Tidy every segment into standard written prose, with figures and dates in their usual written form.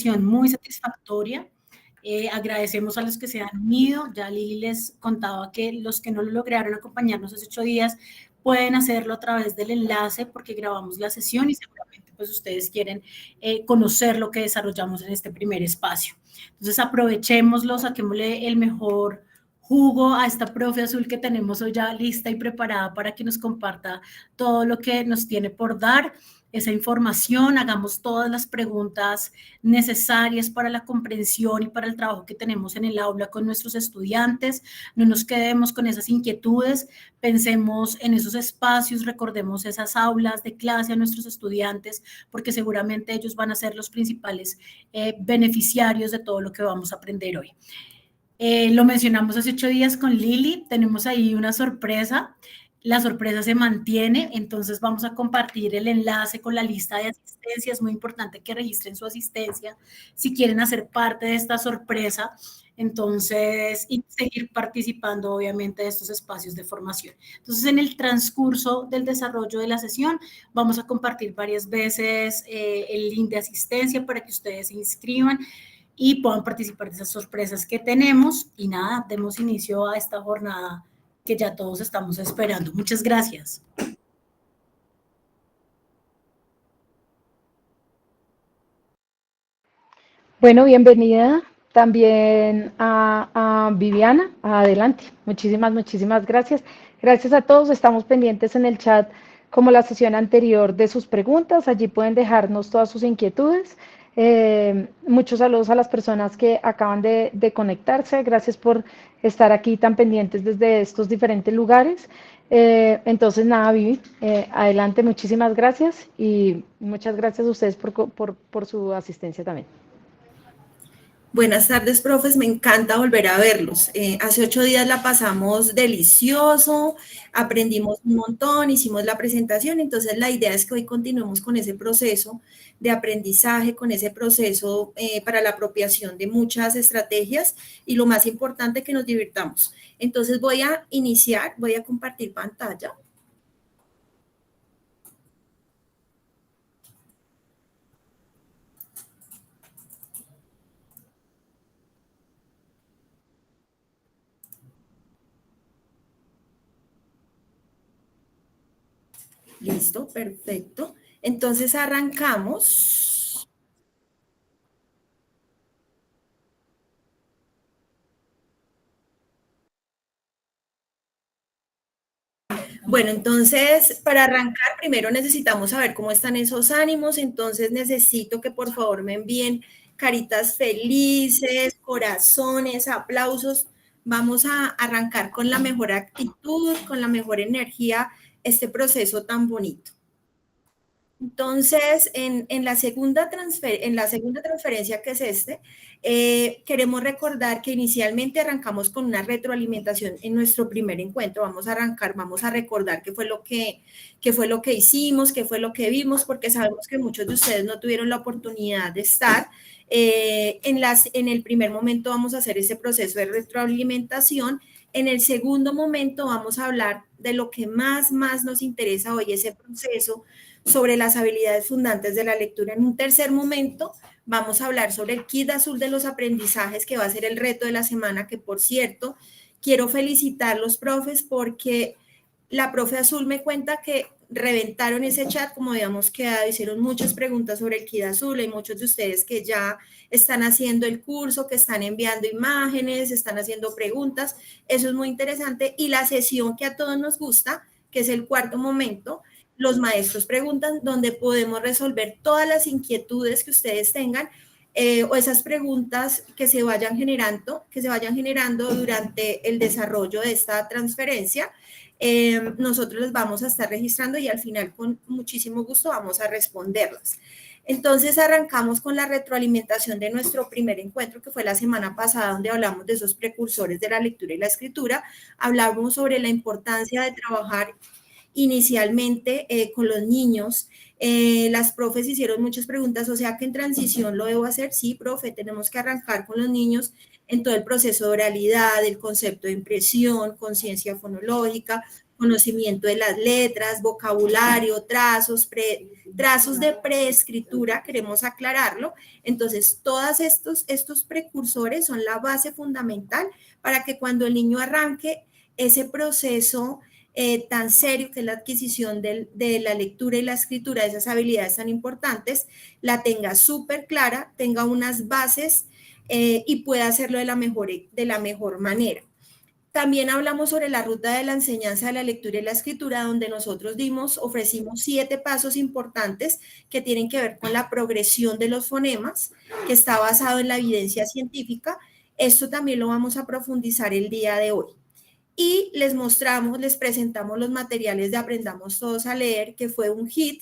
sesión muy satisfactoria. Agradecemos a los que se han unido. Ya Lili les contaba que los que no lo lograron acompañarnos hace 8 días pueden hacerlo a través del enlace porque grabamos la sesión y seguramente pues ustedes quieren conocer lo que desarrollamos en este primer espacio. Entonces aprovechémoslo, saquémosle el mejor jugo a esta profe azul que tenemos hoy ya lista y preparada para que nos comparta todo lo que nos tiene por dar, esa información, hagamos todas las preguntas necesarias para la comprensión y para el trabajo que tenemos en el aula con nuestros estudiantes, no nos quedemos con esas inquietudes, pensemos en esos espacios, recordemos esas aulas de clase a nuestros estudiantes, porque seguramente ellos van a ser los principales beneficiarios de todo lo que vamos a aprender hoy. Lo mencionamos hace 8 días con Lili, tenemos ahí una sorpresa, la sorpresa se mantiene, entonces vamos a compartir el enlace con la lista de asistencia, es muy importante que registren su asistencia si quieren hacer parte de esta sorpresa, entonces, y seguir participando obviamente de estos espacios de formación. Entonces, en el transcurso del desarrollo de la sesión, vamos a compartir varias veces el link de asistencia para que ustedes se inscriban y puedan participar de esas sorpresas que tenemos. Y nada, demos inicio a esta jornada que ya todos estamos esperando. Muchas gracias. Bueno, bienvenida también a Viviana. Adelante. Muchísimas gracias. Gracias a todos. Estamos pendientes en el chat, como la sesión anterior, de sus preguntas. Allí pueden dejarnos todas sus inquietudes. Muchos saludos a las personas que acaban de conectarse. Gracias por estar aquí tan pendientes desde estos diferentes lugares. Entonces, nada, Vivi, adelante, muchísimas gracias y muchas gracias a ustedes por su asistencia también. Buenas tardes, profes. Me encanta volver a verlos. Hace 8 días la pasamos delicioso, aprendimos un montón, hicimos la presentación, entonces la idea es que hoy continuemos con ese proceso de aprendizaje, con ese proceso para la apropiación de muchas estrategias y lo más importante, que nos divirtamos. Entonces voy a iniciar, voy a compartir pantalla. Listo, perfecto. Entonces arrancamos. Bueno, entonces para arrancar primero necesitamos saber cómo están esos ánimos, entonces necesito que por favor me envíen caritas felices, corazones, aplausos. Vamos a arrancar con la mejor actitud, con la mejor energía, este proceso tan bonito. Entonces, en la segunda transferencia, que es queremos recordar que inicialmente arrancamos con una retroalimentación en nuestro primer encuentro. Vamos a recordar qué fue lo que hicimos, qué fue lo que vimos, porque sabemos que muchos de ustedes no tuvieron la oportunidad de estar. En el primer momento vamos a hacer ese proceso de retroalimentación. En el segundo momento vamos a hablar de lo que más nos interesa hoy, ese proceso sobre las habilidades fundantes de la lectura. En un tercer momento vamos a hablar sobre el kit azul de los aprendizajes, que va a ser el reto de la semana, que por cierto, quiero felicitar a los profes porque la profe azul me cuenta que reventaron ese chat como habíamos quedado, hicieron muchas preguntas sobre el kit azul, hay muchos de ustedes que ya están haciendo el curso, que están enviando imágenes, están haciendo preguntas, eso es muy interesante, y la sesión que a todos nos gusta, que es el cuarto momento, los maestros preguntan, donde podemos resolver todas las inquietudes que ustedes tengan o esas preguntas que se vayan generando durante el desarrollo de esta transferencia. Nosotros les vamos a estar registrando y al final con muchísimo gusto vamos a responderlas. Entonces arrancamos con la retroalimentación de nuestro primer encuentro, que fue la semana pasada, donde hablamos de esos precursores de la lectura y la escritura. Hablamos sobre la importancia de trabajar inicialmente con los niños. Las profes hicieron muchas preguntas, o sea que en transición lo debo hacer. Sí, profe, tenemos que arrancar con los niños en todo el proceso de oralidad, el concepto de impresión, conciencia fonológica, conocimiento de las letras, vocabulario, trazos de preescritura, queremos aclararlo. Entonces, todos estos precursores son la base fundamental para que cuando el niño arranque ese proceso tan serio que es la adquisición de la lectura y la escritura, de esas habilidades tan importantes, la tenga súper clara, tenga unas bases y pueda hacerlo de la mejor manera. También hablamos sobre la ruta de la enseñanza de la lectura y la escritura, donde nosotros ofrecimos 7 pasos importantes que tienen que ver con la progresión de los fonemas, que está basado en la evidencia científica. Esto también lo vamos a profundizar el día de hoy. Y les presentamos los materiales de Aprendamos Todos a Leer, que fue un hit,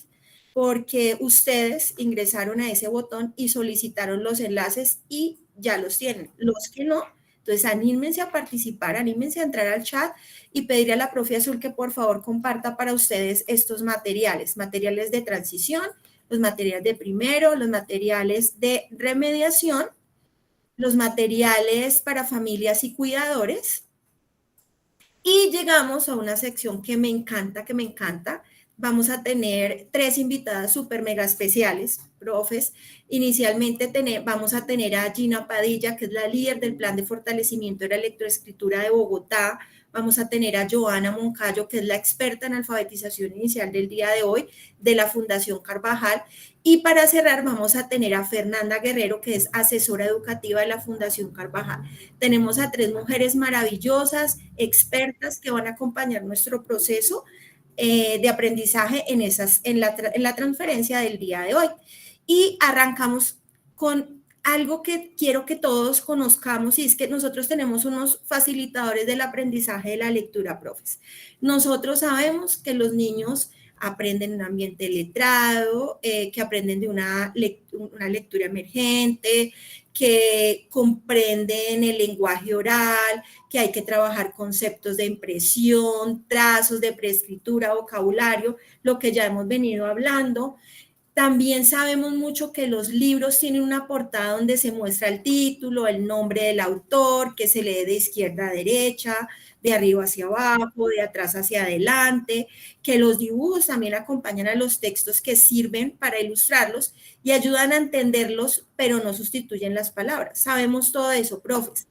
porque ustedes ingresaron a ese botón y solicitaron los enlaces y ya los tienen. Los que no, entonces anímense a participar, anímense a entrar al chat y pedirle a la profe Azul que por favor comparta para ustedes estos materiales de transición, los materiales de primero, los materiales de remediación, los materiales para familias y cuidadores. Y llegamos a una sección que me encanta. Vamos a tener 3 invitadas súper mega especiales, profes. Inicialmente vamos a tener a Gina Padilla, que es la líder del Plan de Fortalecimiento de la Lectoescritura de Bogotá. Vamos a tener a Joana Moncayo, que es la experta en alfabetización inicial del día de hoy, de la Fundación Carvajal. Y para cerrar vamos a tener a Fernanda Guerrero, que es asesora educativa de la Fundación Carvajal. Tenemos a 3 mujeres maravillosas, expertas, que van a acompañar nuestro proceso de aprendizaje en la transferencia del día de hoy. Y arrancamos con algo que quiero que todos conozcamos, y es que nosotros tenemos unos facilitadores del aprendizaje de la lectura, profes. Nosotros sabemos que los niños aprenden en un ambiente letrado, que aprenden de una lectura emergente, que comprenden el lenguaje oral, que hay que trabajar conceptos de impresión, trazos de preescritura, vocabulario, lo que ya hemos venido hablando. También sabemos mucho que los libros tienen una portada donde se muestra el título, el nombre del autor, que se lee de izquierda a derecha, de arriba hacia abajo, de atrás hacia adelante, que los dibujos también acompañan a los textos que sirven para ilustrarlos y ayudan a entenderlos, pero no sustituyen las palabras. Sabemos todo eso, profes.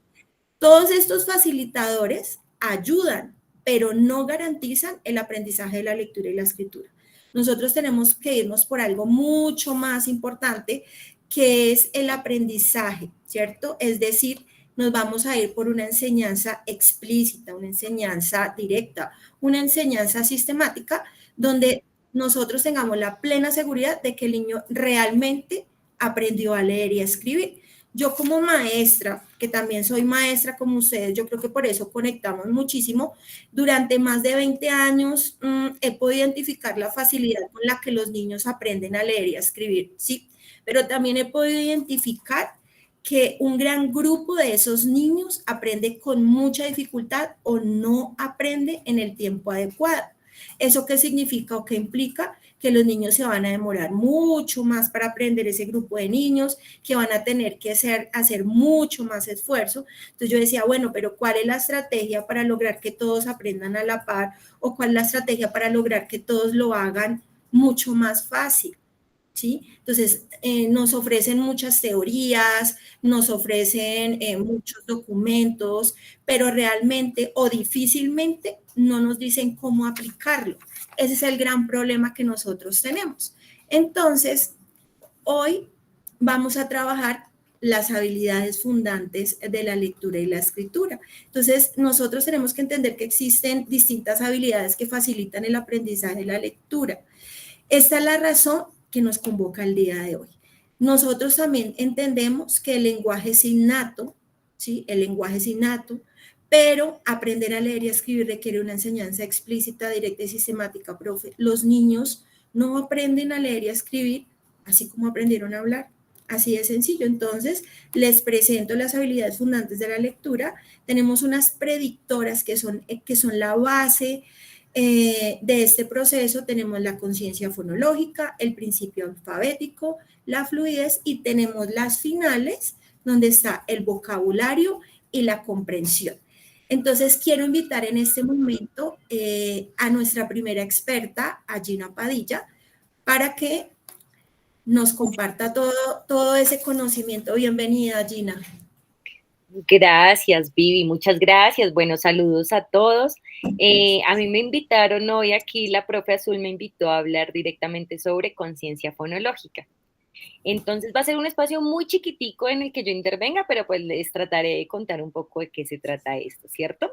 Todos estos facilitadores ayudan, pero no garantizan el aprendizaje de la lectura y la escritura. Nosotros tenemos que irnos por algo mucho más importante, que es el aprendizaje, ¿cierto? Es decir, nos vamos a ir por una enseñanza explícita, una enseñanza directa, una enseñanza sistemática, donde nosotros tengamos la plena seguridad de que el niño realmente aprendió a leer y a escribir. Yo como maestra, que también soy maestra como ustedes, yo creo que por eso conectamos muchísimo. Durante más de 20 años he podido identificar la facilidad con la que los niños aprenden a leer y a escribir, sí, pero también he podido identificar que un gran grupo de esos niños aprende con mucha dificultad o no aprende en el tiempo adecuado. ¿Eso qué significa o qué implica? Que los niños se van a demorar mucho más para aprender, ese grupo de niños, que van a tener que hacer mucho más esfuerzo. Entonces yo decía, bueno, pero ¿cuál es la estrategia para lograr que todos aprendan a la par? ¿O cuál es la estrategia para lograr que todos lo hagan mucho más fácil? ¿Sí? Entonces, nos ofrecen muchas teorías, nos ofrecen muchos documentos, pero realmente o difícilmente no nos dicen cómo aplicarlo. Ese es el gran problema que nosotros tenemos. Entonces, hoy vamos a trabajar las habilidades fundantes de la lectura y la escritura. Entonces, nosotros tenemos que entender que existen distintas habilidades que facilitan el aprendizaje de la lectura. Esta es la razón que nos convoca el día de hoy. Nosotros también entendemos que el lenguaje es innato, ¿sí? El lenguaje es innato, pero aprender a leer y a escribir requiere una enseñanza explícita, directa y sistemática, profe. Los niños no aprenden a leer y a escribir así como aprendieron a hablar, así de sencillo. Entonces, les presento las habilidades fundantes de la lectura. Tenemos unas predictoras que son la base de este proceso. Tenemos la conciencia fonológica, el principio alfabético, la fluidez, y tenemos las finales, donde está el vocabulario y la comprensión. Entonces, quiero invitar en este momento a nuestra primera experta, a Gina Padilla, para que nos comparta todo ese conocimiento. Bienvenida, Gina. Gracias, Vivi, muchas gracias. Bueno, saludos a todos. A mí me invitaron hoy aquí, la profe Azul me invitó a hablar directamente sobre conciencia fonológica. Entonces va a ser un espacio muy chiquitico en el que yo intervenga, pero pues les trataré de contar un poco de qué se trata esto, ¿cierto?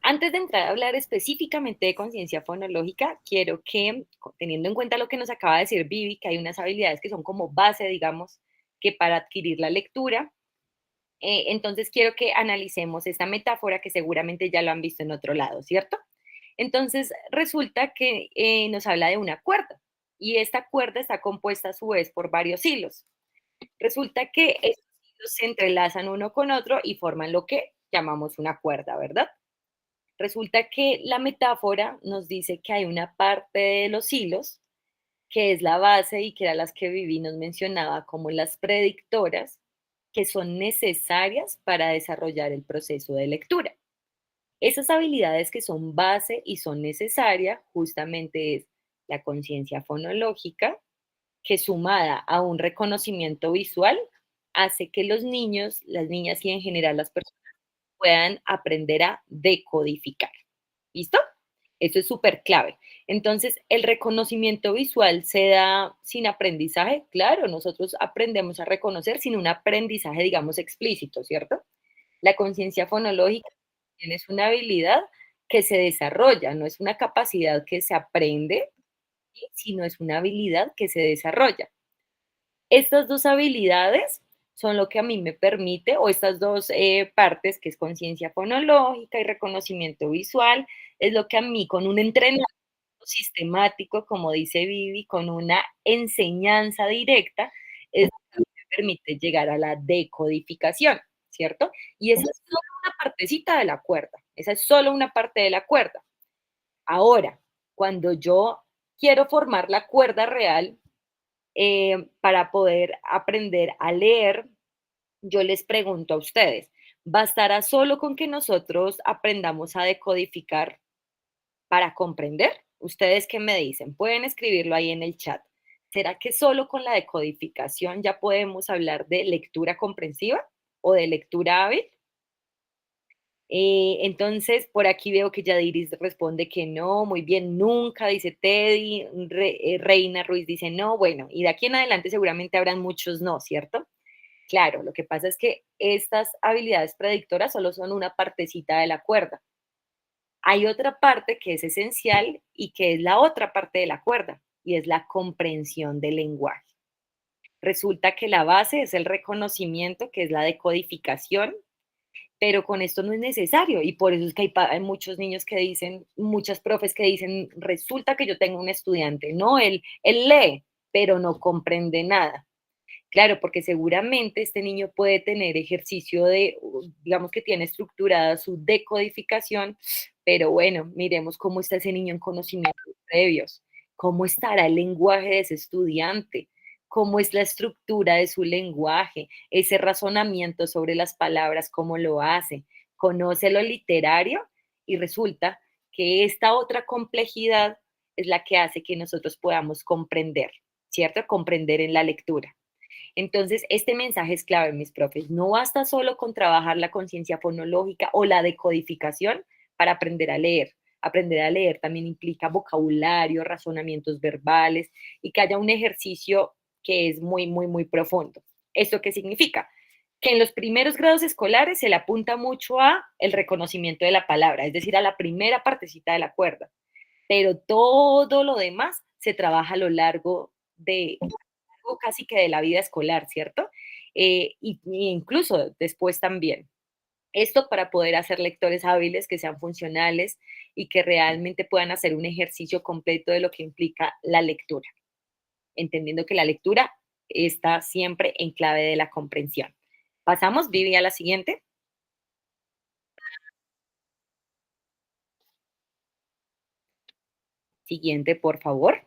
Antes de entrar a hablar específicamente de conciencia fonológica, quiero que, teniendo en cuenta lo que nos acaba de decir Vivi, que hay unas habilidades que son como base, digamos, que para adquirir la lectura, entonces quiero que analicemos esta metáfora que seguramente ya lo han visto en otro lado, ¿cierto? Entonces resulta que nos habla de una cuerda y esta cuerda está compuesta a su vez por varios hilos. Resulta que estos hilos se entrelazan uno con otro y forman lo que llamamos una cuerda, ¿verdad? Resulta que la metáfora nos dice que hay una parte de los hilos que es la base y que era las que Vivi nos mencionaba como las predictoras, que son necesarias para desarrollar el proceso de lectura. Esas habilidades que son base y son necesarias justamente es la conciencia fonológica, que sumada a un reconocimiento visual hace que los niños, las niñas y en general las personas puedan aprender a decodificar. ¿Listo? Eso es súper clave. Entonces, el reconocimiento visual se da sin aprendizaje. Claro, nosotros aprendemos a reconocer sin un aprendizaje, digamos, explícito, ¿cierto? La conciencia fonológica es una habilidad que se desarrolla, no es una capacidad que se aprende, ¿sí? Sino es una habilidad que se desarrolla. Estas dos habilidades son lo que a mí me permite, o estas dos partes, que es conciencia fonológica y reconocimiento visual, es lo que a mí con un entrenamiento sistemático, como dice Vivi, con una enseñanza directa, es lo que me permite llegar a la decodificación, ¿cierto? Y esa es solo una partecita de la cuerda, esa es solo una parte de la cuerda. Ahora, cuando yo quiero formar la cuerda real, para poder aprender a leer, yo les pregunto a ustedes, ¿bastará solo con que nosotros aprendamos a decodificar para comprender? ¿Ustedes qué me dicen? Pueden escribirlo ahí en el chat. ¿Será que solo con la decodificación ya podemos hablar de lectura comprensiva o de lectura hábil? Entonces, por aquí veo que Yadiris responde que no, muy bien, nunca, dice Teddy, Reina Ruiz dice no, bueno, y de aquí en adelante seguramente habrán muchos no, ¿cierto? Claro, lo que pasa es que estas habilidades predictoras solo son una partecita de la cuerda. Hay otra parte que es esencial y que es la otra parte de la cuerda, y es la comprensión del lenguaje. Resulta que la base es el reconocimiento, que es la decodificación, pero con esto no es necesario y por eso es que hay muchos niños que dicen, muchas profes que dicen, resulta que yo tengo un estudiante, no, él lee, pero no comprende nada. Claro, porque seguramente este niño puede tener ejercicio de, digamos que tiene estructurada su decodificación, pero bueno, miremos cómo está ese niño en conocimientos previos, cómo estará el lenguaje de ese estudiante, cómo es la estructura de su lenguaje, ese razonamiento sobre las palabras, cómo lo hace, conoce lo literario y resulta que esta otra complejidad es la que hace que nosotros podamos comprender, ¿cierto? Comprender en la lectura. Entonces, este mensaje es clave, mis profes. No basta solo con trabajar la conciencia fonológica o la decodificación para aprender a leer. Aprender a leer también implica vocabulario, razonamientos verbales y que haya un ejercicio que es muy, muy, muy profundo. ¿Esto qué significa? Que en los primeros grados escolares se le apunta mucho a el reconocimiento de la palabra, es decir, a la primera partecita de la cuerda, pero todo lo demás se trabaja a lo largo de casi que de la vida escolar, ¿cierto? Y incluso después también. Esto para poder hacer lectores hábiles que sean funcionales y que realmente puedan hacer un ejercicio completo de lo que implica la lectura, entendiendo que la lectura está siempre en clave de la comprensión. Pasamos, Vivi, a la siguiente. Siguiente, por favor.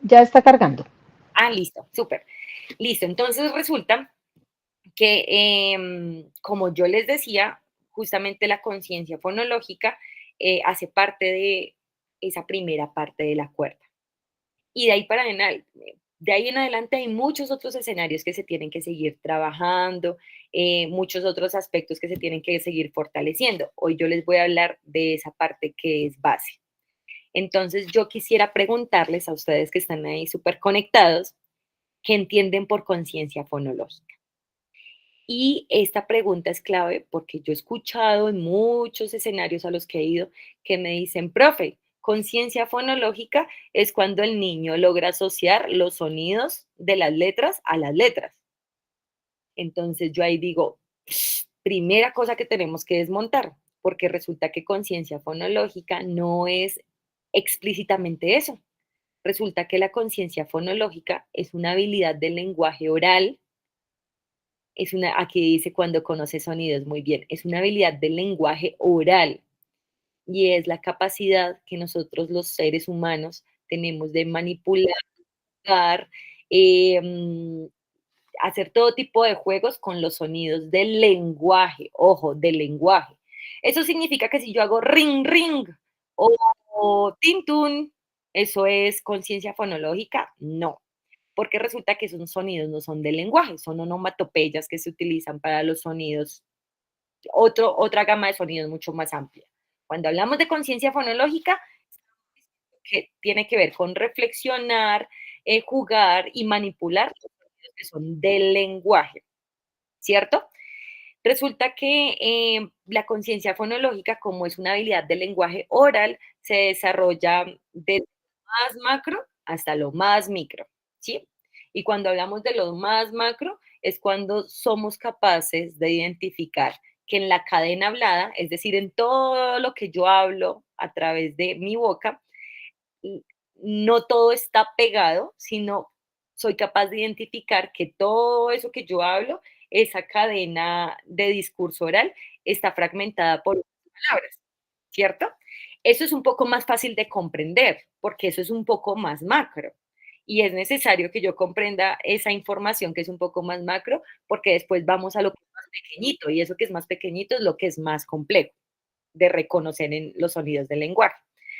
Ya está cargando. Ah, listo, súper. Listo, entonces resulta que, como yo les decía, justamente la conciencia fonológica hace parte de esa primera parte de la cuerda. Y de ahí en adelante hay muchos otros escenarios que se tienen que seguir trabajando, muchos otros aspectos que se tienen que seguir fortaleciendo. Hoy yo les voy a hablar de esa parte que es base. Entonces yo quisiera preguntarles a ustedes que están ahí súper conectados, ¿qué entienden por conciencia fonológica? Y esta pregunta es clave porque yo he escuchado en muchos escenarios a los que he ido que me dicen, profe, conciencia fonológica es cuando el niño logra asociar los sonidos de las letras a las letras. Entonces yo ahí digo, primera cosa que tenemos que desmontar, porque resulta que conciencia fonológica no es explícitamente eso. Resulta que la conciencia fonológica es una habilidad del lenguaje oral. Aquí dice cuando conoce sonidos, muy bien, es una habilidad del lenguaje oral y es la capacidad que nosotros los seres humanos tenemos de manipular, eh, mm, hacer todo tipo de juegos con los sonidos del lenguaje, ojo, del lenguaje. Eso significa que si yo hago ring, ring o tin, tun, ¿eso es conciencia fonológica? No, porque resulta que esos sonidos no son del lenguaje, son onomatopeyas que se utilizan para los sonidos, otra gama de sonidos mucho más amplia. Cuando hablamos de conciencia fonológica, que tiene que ver con reflexionar, jugar y manipular los sonidos que son del lenguaje, ¿cierto? Resulta que la conciencia fonológica, como es una habilidad del lenguaje oral, se desarrolla desde lo más macro hasta lo más micro, ¿sí? Y cuando hablamos de lo más macro, es cuando somos capaces de identificar que en la cadena hablada, es decir, en todo lo que yo hablo a través de mi boca, y no todo está pegado, sino soy capaz de identificar que todo eso que yo hablo, esa cadena de discurso oral, está fragmentada por palabras, ¿cierto? Eso es un poco más fácil de comprender, porque eso es un poco más macro. Y es necesario que yo comprenda esa información que es un poco más macro, porque después vamos a lo que es más pequeñito, y eso que es más pequeñito es lo que es más complejo de reconocer en los sonidos del lenguaje.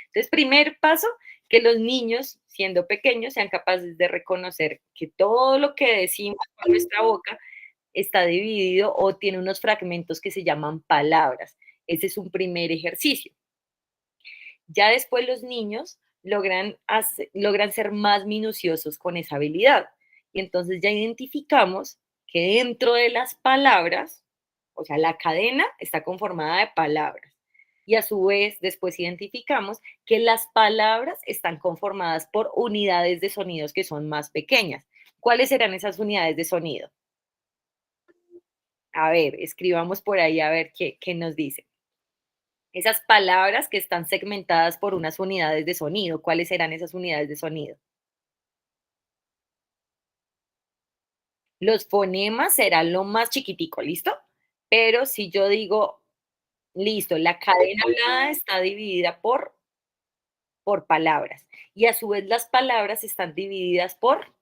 Entonces, primer paso, que los niños, siendo pequeños, sean capaces de reconocer que todo lo que decimos con nuestra boca está dividido o tiene unos fragmentos que se llaman palabras. Ese es un primer ejercicio. Ya después los niños logran ser más minuciosos con esa habilidad. Y entonces ya identificamos que dentro de las palabras, o sea, la cadena está conformada de palabras. Y a su vez, después identificamos que las palabras están conformadas por unidades de sonidos que son más pequeñas. ¿Cuáles serán esas unidades de sonido? A ver, escribamos por ahí a ver qué nos dice. Esas palabras que están segmentadas por unas unidades de sonido, ¿cuáles serán esas unidades de sonido? Los fonemas serán lo más chiquitico, ¿listo? Pero si yo digo, listo, la cadena hablada está dividida por palabras y a su vez las palabras están divididas por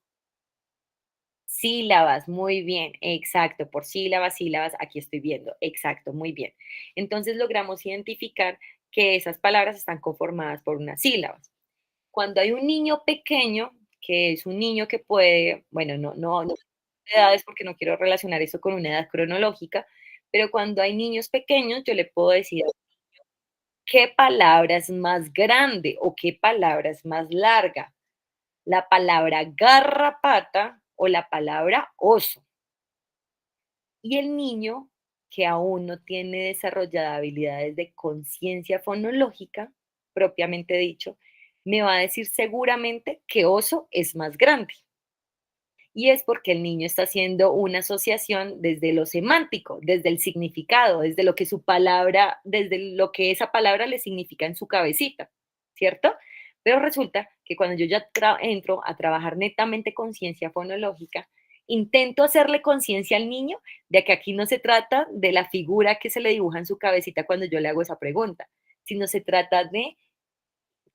sílabas, muy bien, exacto, por sílabas, aquí estoy viendo, exacto, muy bien. Entonces logramos identificar que esas palabras están conformadas por unas sílabas. Cuando hay un niño pequeño, que es un niño que puede, bueno, no edades porque no quiero relacionar eso con una edad cronológica, pero cuando hay niños pequeños, yo le puedo decir qué palabra es más grande o qué palabra es más larga, la palabra garrapata o la palabra oso. Y el niño que aún no tiene desarrolladas habilidades de conciencia fonológica, propiamente dicho, me va a decir seguramente que oso es más grande. Y es porque el niño está haciendo una asociación desde lo semántico, desde el significado, desde lo que su palabra, desde lo que esa palabra le significa en su cabecita, ¿cierto? Pero resulta que cuando yo ya entro a trabajar netamente conciencia fonológica, intento hacerle conciencia al niño de que aquí no se trata de la figura que se le dibuja en su cabecita cuando yo le hago esa pregunta, sino se trata de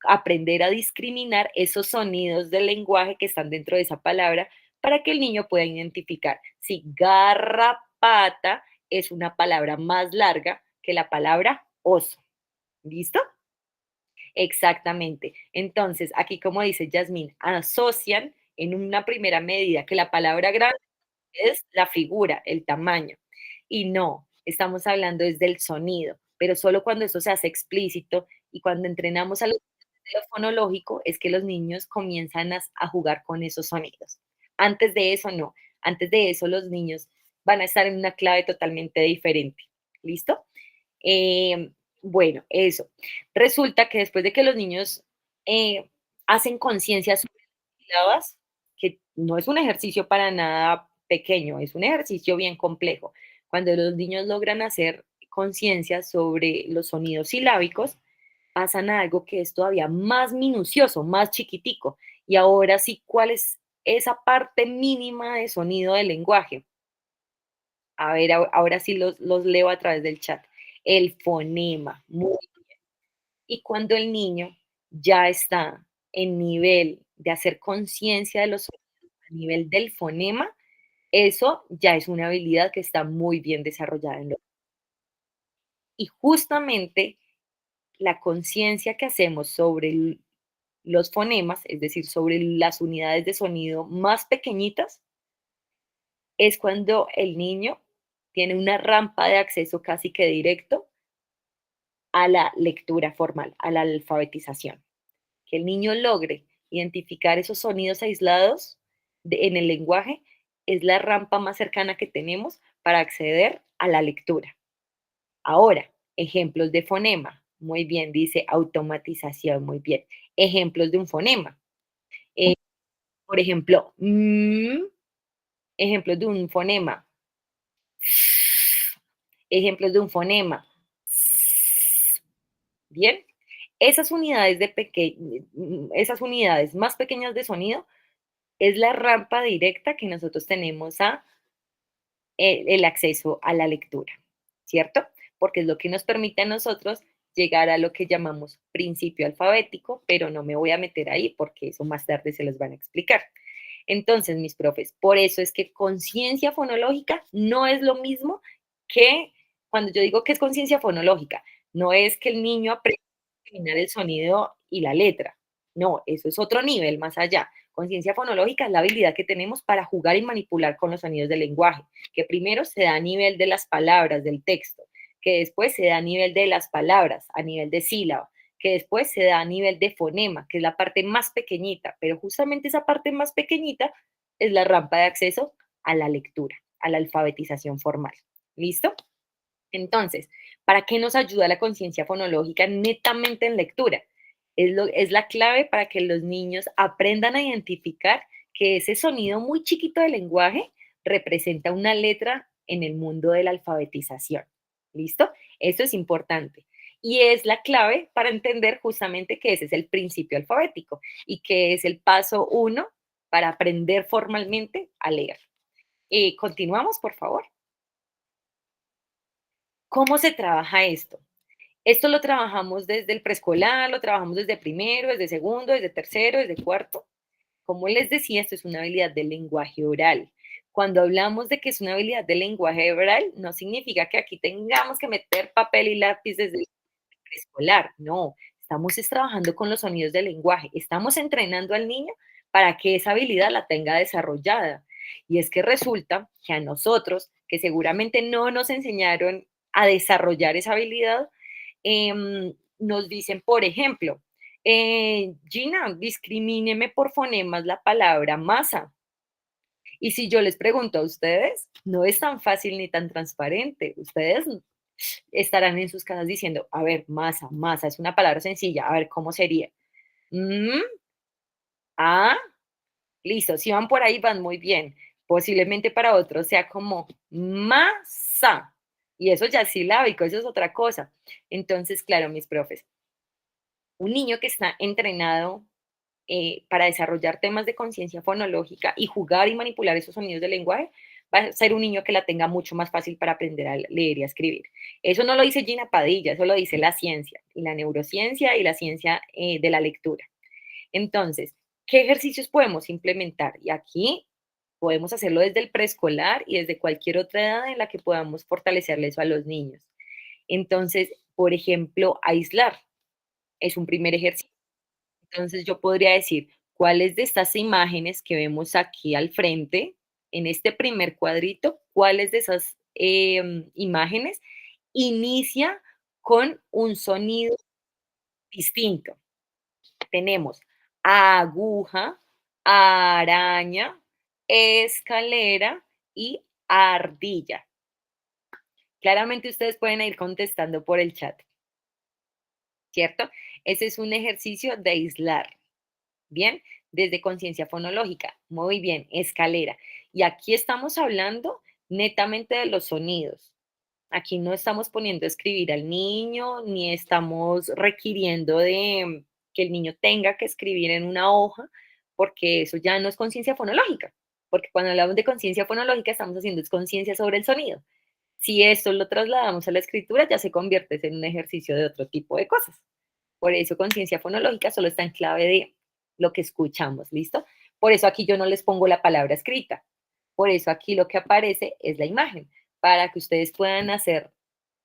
aprender a discriminar esos sonidos del lenguaje que están dentro de esa palabra para que el niño pueda identificar si garrapata pata es una palabra más larga que la palabra oso. ¿Listo? Exactamente. Entonces, aquí como dice Yasmín, asocian en una primera medida que la palabra grande es la figura, el tamaño. Y no, estamos hablando desde el sonido, pero solo cuando eso se hace explícito y cuando entrenamos a los niños desde lo fonológico es que los niños comienzan a jugar con esos sonidos. Antes de eso, no. Antes de eso, los niños van a estar en una clave totalmente diferente. ¿Listo? Bueno, eso. Resulta que después de que los niños hacen conciencia sobre las sílabas, que no es un ejercicio para nada pequeño, es un ejercicio bien complejo. Cuando los niños logran hacer conciencia sobre los sonidos silábicos, pasan a algo que es todavía más minucioso, más chiquitico. Y ahora sí, ¿cuál es esa parte mínima de sonido del lenguaje? A ver, ahora sí los leo a través del chat. El fonema. Muy bien. Y cuando el niño ya está en nivel de hacer conciencia de los sonidos, a nivel del fonema, eso ya es una habilidad que está muy bien desarrollada en los. Y justamente la conciencia que hacemos sobre los fonemas, es decir, sobre las unidades de sonido más pequeñitas, es cuando el niño tiene una rampa de acceso casi que directo a la lectura formal, a la alfabetización. Que el niño logre identificar esos sonidos aislados en el lenguaje es la rampa más cercana que tenemos para acceder a la lectura. Ahora, ejemplos de fonema. Muy bien, dice automatización, muy bien. Ejemplos de un fonema. Por ejemplo, ejemplos de un fonema. Ejemplos de un fonema. Bien, esas unidades más pequeñas de sonido es la rampa directa que nosotros tenemos a el acceso a la lectura, ¿cierto? Porque es lo que nos permite a nosotros llegar a lo que llamamos principio alfabético, pero no me voy a meter ahí porque eso más tarde se los van a explicar. Entonces, mis profes, por eso es que conciencia fonológica no es lo mismo que cuando yo digo que es conciencia fonológica, no es que el niño aprenda a eliminar el sonido y la letra. No, eso es otro nivel más allá. Conciencia fonológica es la habilidad que tenemos para jugar y manipular con los sonidos del lenguaje, que primero se da a nivel de las palabras del texto, que después se da a nivel de las palabras, a nivel de sílaba, que después se da a nivel de fonema, que es la parte más pequeñita, pero justamente esa parte más pequeñita es la rampa de acceso a la lectura, a la alfabetización formal. ¿Listo? Entonces, ¿para qué nos ayuda la conciencia fonológica netamente en lectura? Es la clave para que los niños aprendan a identificar que ese sonido muy chiquito del lenguaje representa una letra en el mundo de la alfabetización. ¿Listo? Eso es importante. Y es la clave para entender justamente que ese es el principio alfabético y que es el paso 1 para aprender formalmente a leer. Continuamos, por favor. ¿Cómo se trabaja esto? Esto lo trabajamos desde el preescolar, lo trabajamos desde primero, desde segundo, desde tercero, desde cuarto. Como les decía, esto es una habilidad del lenguaje oral. Cuando hablamos de que es una habilidad del lenguaje oral, no significa que aquí tengamos que meter papel y lápiz desde el preescolar. No, estamos trabajando con los sonidos del lenguaje. Estamos entrenando al niño para que esa habilidad la tenga desarrollada. Y es que resulta que a nosotros, que seguramente no nos enseñaron a desarrollar esa habilidad, nos dicen, por ejemplo, Gina, discrimíneme por fonemas la palabra masa. Y si yo les pregunto a ustedes, no es tan fácil ni tan transparente. Ustedes estarán en sus casas diciendo, a ver, masa, masa, es una palabra sencilla, a ver, ¿cómo sería? Ah, listo, si van por ahí van muy bien. Posiblemente para otros sea como masa. Y eso ya es silábico, eso es otra cosa. Entonces, claro, mis profes, un niño que está entrenado para desarrollar temas de conciencia fonológica y jugar y manipular esos sonidos del lenguaje, va a ser un niño que la tenga mucho más fácil para aprender a leer y a escribir. Eso no lo dice Gina Padilla, eso lo dice la ciencia, y la neurociencia y la ciencia de la lectura. Entonces, ¿qué ejercicios podemos implementar? Y aquí Podemos hacerlo desde el preescolar y desde cualquier otra edad en la que podamos fortalecerle eso a los niños. Entonces, por ejemplo, aislar es un primer ejercicio. Entonces, yo podría decir, ¿cuáles de estas imágenes que vemos aquí al frente, en este primer cuadrito, cuáles de esas imágenes inicia con un sonido distinto? Tenemos aguja, araña, escalera y ardilla. Claramente ustedes pueden ir contestando por el chat, ¿cierto? Ese es un ejercicio de aislar, ¿bien? Desde conciencia fonológica. Muy bien, escalera. Y aquí estamos hablando netamente de los sonidos. Aquí no estamos poniendo a escribir al niño, ni estamos requiriendo de que el niño tenga que escribir en una hoja, porque eso ya no es conciencia fonológica. Porque cuando hablamos de conciencia fonológica estamos haciendo es conciencia sobre el sonido. Si esto lo trasladamos a la escritura, ya se convierte en un ejercicio de otro tipo de cosas. Por eso conciencia fonológica solo está en clave de lo que escuchamos, ¿listo? Por eso aquí yo no les pongo la palabra escrita. Por eso aquí lo que aparece es la imagen, para que ustedes puedan hacer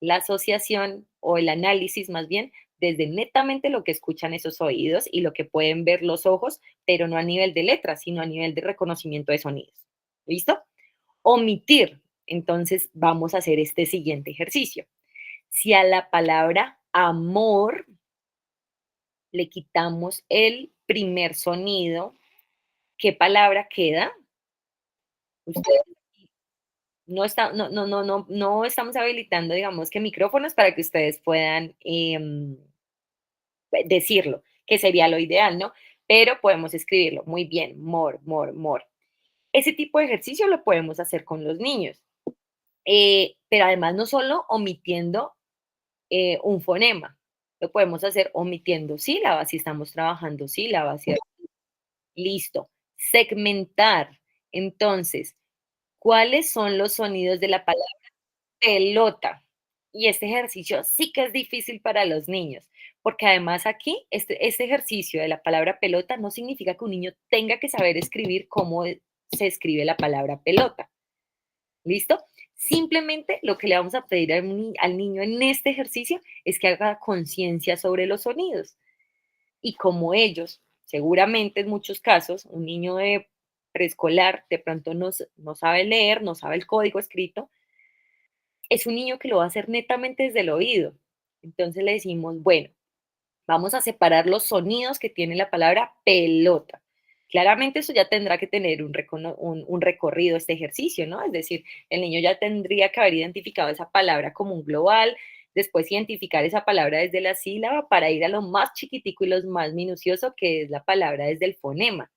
la asociación o el análisis más bien desde netamente lo que escuchan esos oídos y lo que pueden ver los ojos, pero no a nivel de letras, sino a nivel de reconocimiento de sonidos. ¿Listo? Omitir. Entonces vamos a hacer este siguiente ejercicio. Si a la palabra amor le quitamos el primer sonido, ¿qué palabra queda? Ustedes no estamos habilitando, digamos, que micrófonos para que ustedes puedan decirlo, que sería lo ideal, ¿no? Pero podemos escribirlo muy bien, more. Ese tipo de ejercicio lo podemos hacer con los niños, pero además no solo omitiendo un fonema, lo podemos hacer omitiendo sílabas si estamos trabajando sílabas, ¿cierto? Listo. Segmentar. Entonces, ¿cuáles son los sonidos de la palabra pelota? Y este ejercicio sí que es difícil para los niños, porque además aquí, este ejercicio de la palabra pelota no significa que un niño tenga que saber escribir cómo se escribe la palabra pelota. ¿Listo? Simplemente lo que le vamos a pedir al niño en este ejercicio es que haga conciencia sobre los sonidos. Y como ellos, seguramente en muchos casos, un niño de preescolar de pronto no sabe leer, no sabe el código escrito, es un niño que lo va a hacer netamente desde el oído. Entonces le decimos, bueno, vamos a separar los sonidos que tiene la palabra pelota. Claramente eso ya tendrá que tener un recorrido este ejercicio, ¿no? Es decir, el niño ya tendría que haber identificado esa palabra como un global, después identificar esa palabra desde la sílaba para ir a lo más chiquitico y lo más minucioso que es la palabra desde el fonema.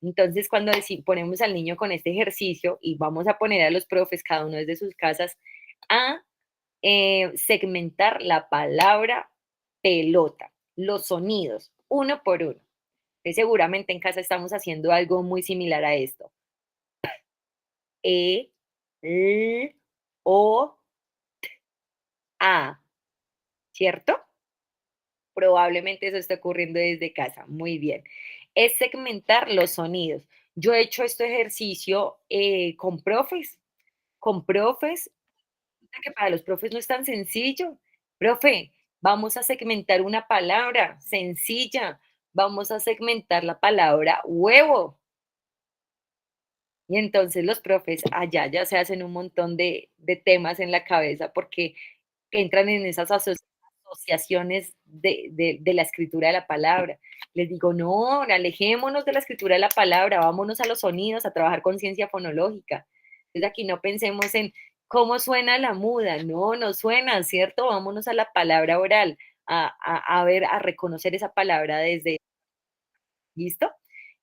Entonces, cuando ponemos al niño con este ejercicio y vamos a poner a los profes, cada uno desde sus casas, a segmentar la palabra pelota, los sonidos, uno por uno. Seguramente en casa estamos haciendo algo muy similar a esto. E, L, O, A, ¿cierto? Probablemente eso esté ocurriendo desde casa. Muy bien. Es segmentar los sonidos. Yo he hecho este ejercicio con profes, que para los profes no es tan sencillo. Profe, vamos a segmentar una palabra sencilla. Vamos a segmentar la palabra huevo. Y entonces los profes allá ya se hacen un montón de temas en la cabeza porque entran en esas asociaciones de la escritura de la palabra. Les digo, no, alejémonos de la escritura de la palabra, vámonos a los sonidos, a trabajar con ciencia fonológica. Entonces aquí no pensemos en cómo suena la muda, no suena, ¿cierto? Vámonos a la palabra oral, a ver, a reconocer esa palabra desde, ¿listo?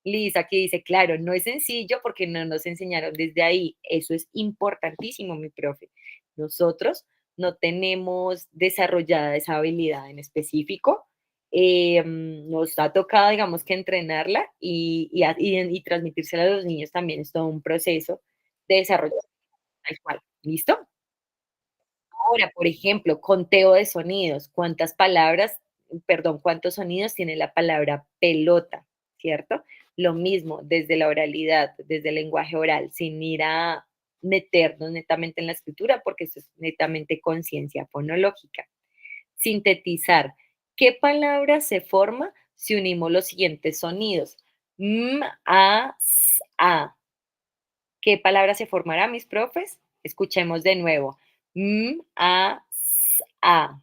Liz, aquí dice, claro, no es sencillo porque no nos enseñaron desde ahí. Eso es importantísimo, mi profe. Nosotros no tenemos desarrollada esa habilidad en específico. Nos ha tocado, digamos, que entrenarla y transmitírsela a los niños también es todo un proceso de desarrollo tal cual. ¿Listo? Ahora, por ejemplo, conteo de sonidos. ¿Cuántas palabras, perdón, cuántos sonidos tiene la palabra pelota? ¿Cierto? Lo mismo desde la oralidad, desde el lenguaje oral, sin ir a meternos netamente en la escritura, porque eso es netamente conciencia fonológica. Sintetizar. ¿Qué palabra se forma si unimos los siguientes sonidos? A, s, a. ¿Qué palabra se formará, mis profes? Escuchemos de nuevo. A, s, a.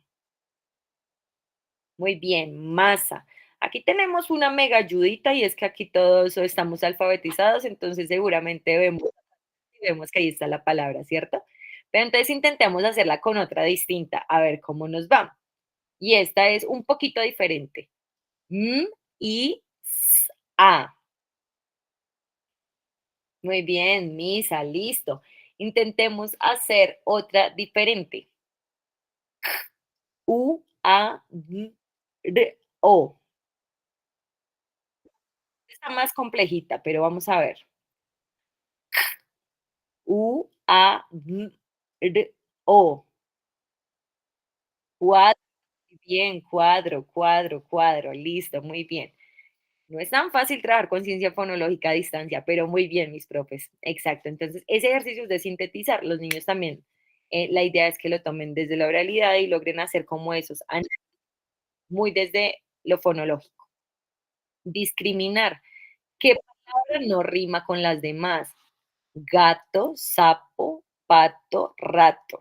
Muy bien, masa. Aquí tenemos una mega ayudita y es que aquí todos estamos alfabetizados, entonces seguramente vemos que ahí está la palabra, ¿cierto? Pero entonces intentemos hacerla con otra distinta, a ver cómo nos va. Y esta es un poquito diferente. M y s, a. Muy bien, Misa, listo. Intentemos hacer otra diferente. U, a, d, r, o. Está más complejita, pero vamos a ver. U, A, D, R, O. Cuadro, muy bien, cuadro, cuadro, cuadro, listo, muy bien. No es tan fácil trabajar con ciencia fonológica a distancia, pero muy bien, mis profes. Exacto. Entonces, ese ejercicio es de sintetizar. Los niños también, la idea es que lo tomen desde la oralidad y logren hacer como esos, muy desde lo fonológico. Discriminar. ¿Qué palabra no rima con las demás? Gato, sapo, pato, rato.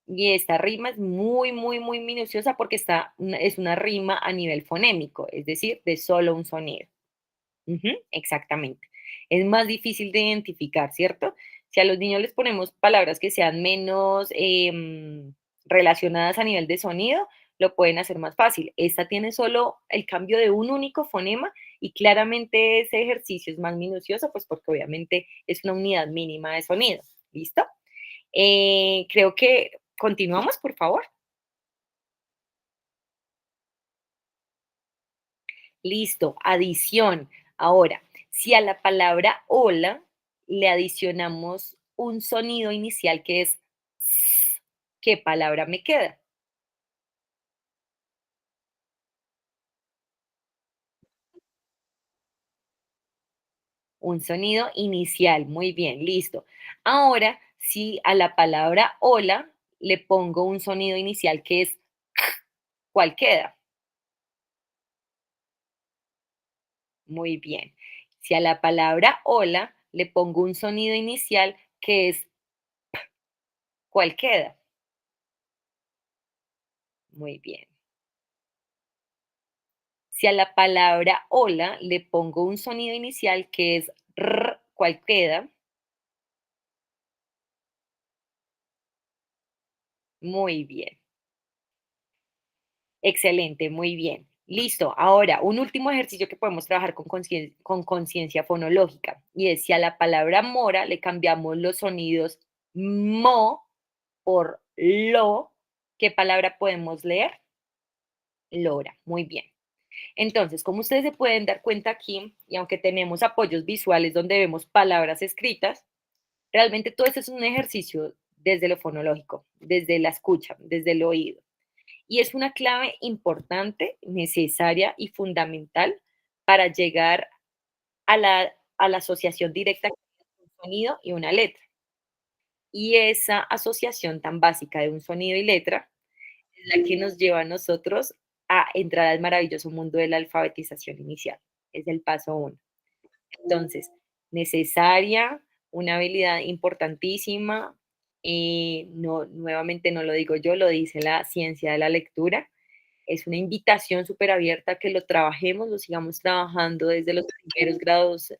Y esta rima es muy, muy, muy minuciosa porque es una rima a nivel fonémico, es decir, de solo un sonido. Ujú, exactamente. Es más difícil de identificar, ¿cierto? Si a los niños les ponemos palabras que sean menos relacionadas a nivel de sonido, lo pueden hacer más fácil. Esta tiene solo el cambio de un único fonema y claramente ese ejercicio es más minucioso, pues porque obviamente es una unidad mínima de sonido. ¿Listo? Creo que continuamos, por favor. Listo, adición. Ahora, si a la palabra hola le adicionamos un sonido inicial que es s, ¿qué palabra me queda? Un sonido inicial, muy bien, listo. Ahora, si a la palabra hola le pongo un sonido inicial que es ¿cuál queda? Muy bien. Si a la palabra hola le pongo un sonido inicial que es ¿cuál queda? Muy bien. Si a la palabra hola le pongo un sonido inicial que es r, ¿cuál queda? Muy bien. Excelente, muy bien. Listo. Ahora, un último ejercicio que podemos trabajar con conciencia fonológica y es si a la palabra mora le cambiamos los sonidos mo por lo, ¿qué palabra podemos leer? Lora. Muy bien. Entonces, como ustedes se pueden dar cuenta aquí, y aunque tenemos apoyos visuales donde vemos palabras escritas, realmente todo esto es un ejercicio desde lo fonológico, desde la escucha, desde el oído. Y es una clave importante, necesaria y fundamental para llegar a la asociación directa entre un sonido y una letra. Y esa asociación tan básica de un sonido y letra es la que nos lleva a nosotros a entrar al maravilloso mundo de la alfabetización inicial. Es el paso uno. Entonces, necesaria, una habilidad importantísima, no, nuevamente no lo digo yo, lo dice la ciencia de la lectura. Es una invitación súper abierta a que lo trabajemos, lo sigamos trabajando desde los primeros grados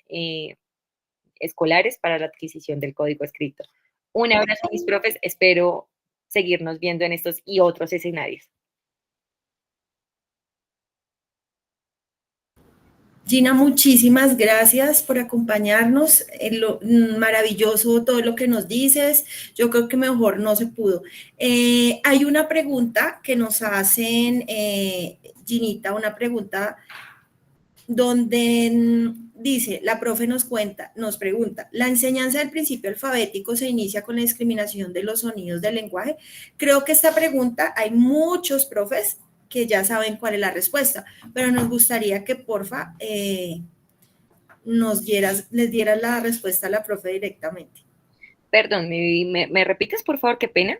escolares para la adquisición del código escrito. Un abrazo, mis profes. Espero seguirnos viendo en estos y otros escenarios. Gina, muchísimas gracias por acompañarnos. Maravilloso todo lo que nos dices. Yo creo que mejor no se pudo. Hay una pregunta que nos hacen, Ginita, una pregunta donde dice, la profe nos pregunta, ¿la enseñanza del principio alfabético se inicia con la discriminación de los sonidos del lenguaje? Creo que esta pregunta hay muchos profes que ya saben cuál es la respuesta, pero nos gustaría que porfa les dieras la respuesta a la profe directamente. Perdón, ¿me repites, por favor? Qué pena.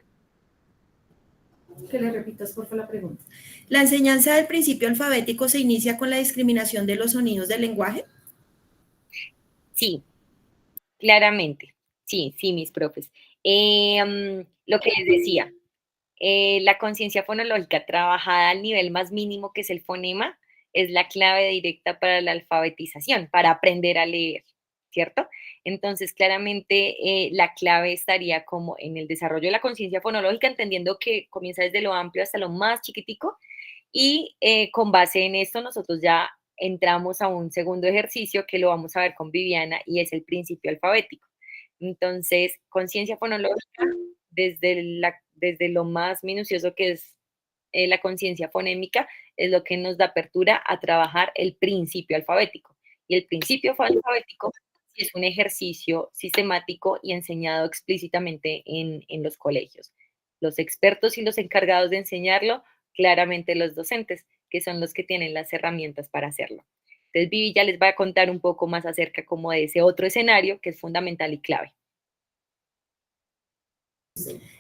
Que le repitas, por favor, la pregunta. ¿La enseñanza del principio alfabético se inicia con la discriminación de los sonidos del lenguaje? Sí, claramente. Sí, mis profes. Lo que les decía, la conciencia fonológica trabajada al nivel más mínimo, que es el fonema, es la clave directa para la alfabetización, para aprender a leer, ¿cierto? Entonces, claramente, la clave estaría como en el desarrollo de la conciencia fonológica, entendiendo que comienza desde lo amplio hasta lo más chiquitico, y con base en esto nosotros ya entramos a un segundo ejercicio que lo vamos a ver con Viviana, y es el principio alfabético. Entonces, conciencia fonológica desde lo más minucioso, que es la conciencia fonémica, es lo que nos da apertura a trabajar el principio alfabético. Y el principio alfabético es un ejercicio sistemático y enseñado explícitamente en los colegios. Los expertos y los encargados de enseñarlo, claramente los docentes, que son los que tienen las herramientas para hacerlo. Entonces, Vivi ya les va a contar un poco más acerca como de ese otro escenario que es fundamental y clave.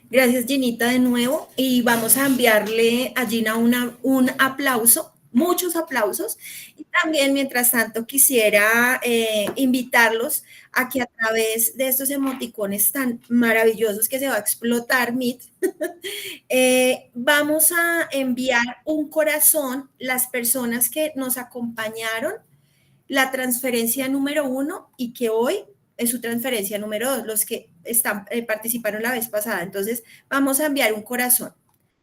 Gracias, Ginita, de nuevo. Y vamos a enviarle a Gina un aplauso, muchos aplausos. Y también, mientras tanto, quisiera invitarlos a que a través de estos emoticones tan maravillosos que se va a explotar Meet, vamos a enviar un corazón las personas que nos acompañaron la transferencia número 1 y que hoy es su transferencia número 2, los que participaron la vez pasada. Entonces, vamos a enviar un corazón.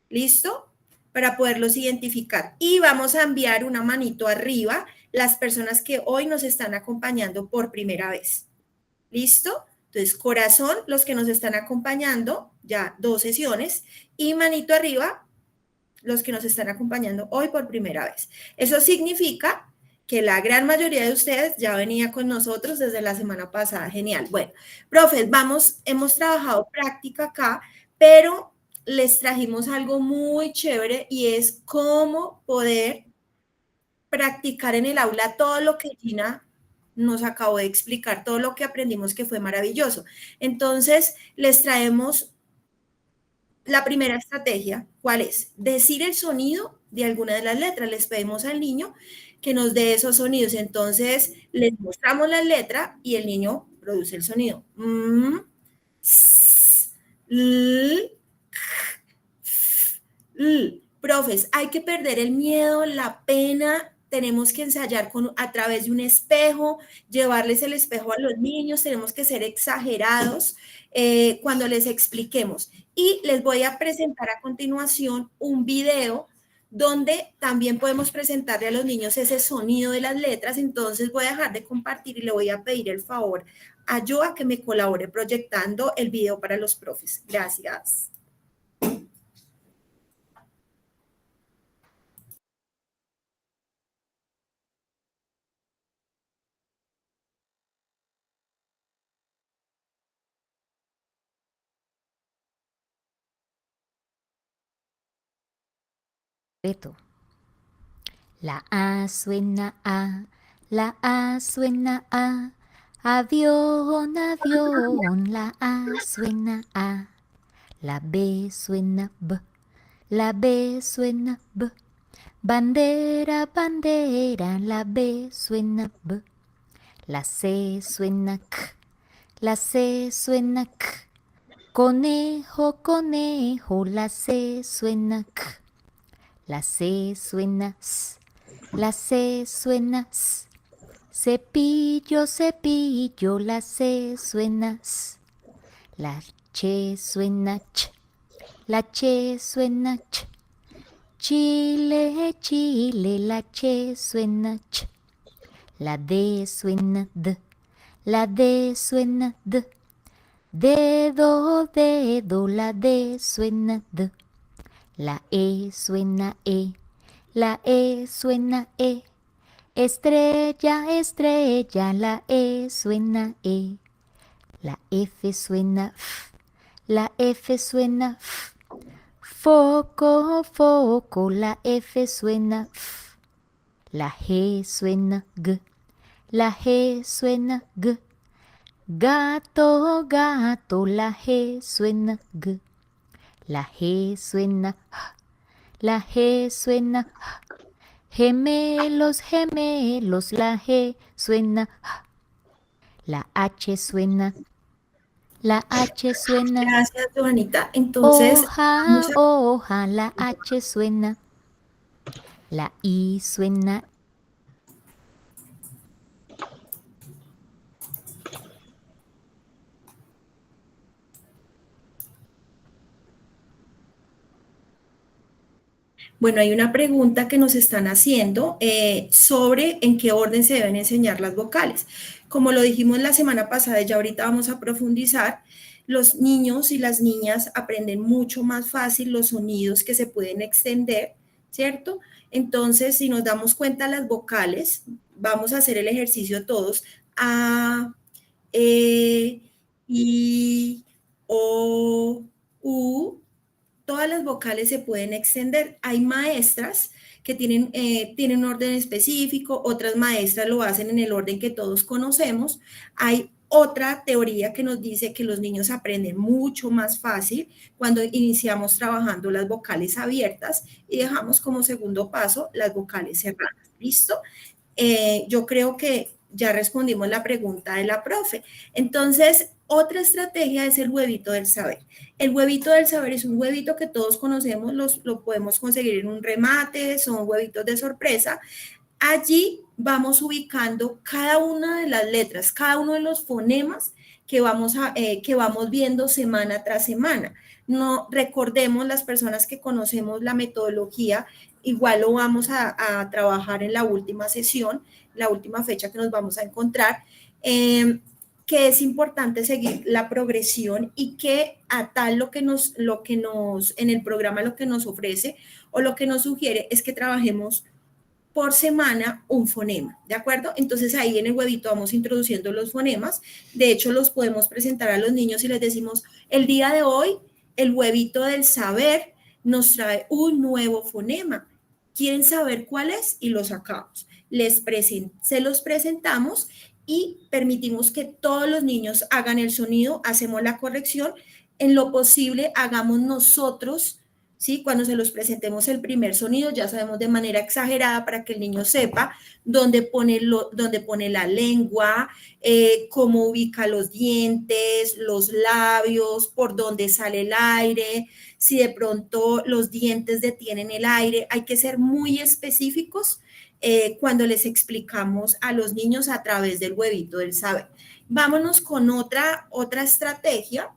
¿Listo? Para poderlos identificar. Y vamos a enviar una manito arriba las personas que hoy nos están acompañando por primera vez. ¿Listo? Entonces, corazón, los que nos están acompañando, ya 2 sesiones, y manito arriba, los que nos están acompañando hoy por primera vez. Eso significa que la gran mayoría de ustedes ya venía con nosotros desde la semana pasada. Genial. Bueno, profes, hemos trabajado práctica acá, pero les trajimos algo muy chévere y es cómo poder practicar en el aula todo lo que Gina nos acabó de explicar, todo lo que aprendimos que fue maravilloso. Entonces, les traemos la primera estrategia. ¿Cuál es? Decir el sonido de alguna de las letras. Les pedimos al niño que nos dé esos sonidos. Entonces, les mostramos la letra y el niño produce el sonido. Profes, hay que perder el miedo, la pena. Tenemos que ensayar a través de un espejo, llevarles el espejo a los niños. Tenemos que ser exagerados cuando les expliquemos. Y les voy a presentar a continuación un video donde también podemos presentarle a los niños ese sonido de las letras. Entonces voy a dejar de compartir y le voy a pedir el favor a Joa que me colabore proyectando el video para los profes. Gracias. Reto. La A suena A, la A suena A, avión, avión, la A suena A, la B suena B, la B suena B, bandera, bandera, la B suena B, la C suena K, la C suena K, conejo, conejo, la C suena K. La C suena S, la C suena S. Cepillo, cepillo, la C suena S. La Ch suena Ch, la Ch suena Ch. Chile, Chile, la Ch suena Ch. La D suena D, la D suena D. Dedo, dedo, la D suena D. La E suena E, la E suena E. Estrella, estrella, la E suena E. La F suena F, la F suena F. Foco, foco, la F suena F, la G suena G, la G suena G. Gato, gato, la G suena G, la G suena J, la G suena J. Gemelos, gemelos, la G suena J, la H suena, la H suena. Gracias, Johanita. Entonces, Hoja, hoja, la H suena, la I suena. bueno, hay una pregunta que nos están haciendo sobre en qué orden se deben enseñar las vocales. Como lo dijimos la semana pasada, ya ahorita vamos a profundizar, los niños y las niñas aprenden mucho más fácil los sonidos que se pueden extender, ¿cierto? Entonces, si nos damos cuenta las vocales, vamos a hacer el ejercicio todos. A, E, I, O, U. Todas las vocales se pueden extender. Hay maestras que tienen un orden específico, otras maestras lo hacen en el orden que todos conocemos. Hay otra teoría que nos dice que los niños aprenden mucho más fácil cuando iniciamos trabajando las vocales abiertas y dejamos como segundo paso las vocales cerradas. ¿Listo? Yo creo que ya respondimos la pregunta de la profe. Entonces, otra estrategia es el huevito del saber. El huevito del saber es un huevito que todos conocemos, lo podemos conseguir en un remate, son huevitos de sorpresa. Allí vamos ubicando cada una de las letras, cada uno de los fonemas que vamos viendo semana tras semana. No recordemos, las personas que conocemos la metodología, igual lo vamos a trabajar en la última sesión, la última fecha que nos vamos a encontrar, que es importante seguir la progresión y que a tal lo que nos en el programa lo que nos ofrece o lo que nos sugiere es que trabajemos por semana un fonema, ¿de acuerdo? Entonces ahí en el huevito vamos introduciendo los fonemas, de hecho los podemos presentar a los niños y les decimos, el día de hoy el huevito del saber nos trae un nuevo fonema, ¿quieren saber cuál es? Y lo sacamos, se los presentamos y permitimos que todos los niños hagan el sonido, hacemos la corrección, en lo posible hagamos nosotros, ¿sí? Cuando se los presentemos el primer sonido, ya sabemos de manera exagerada para que el niño sepa dónde pone la lengua, cómo ubica los dientes, los labios, por dónde sale el aire, si de pronto los dientes detienen el aire. Hay que ser muy específicos cuando les explicamos a los niños a través del huevito del saber. Vámonos con otra estrategia.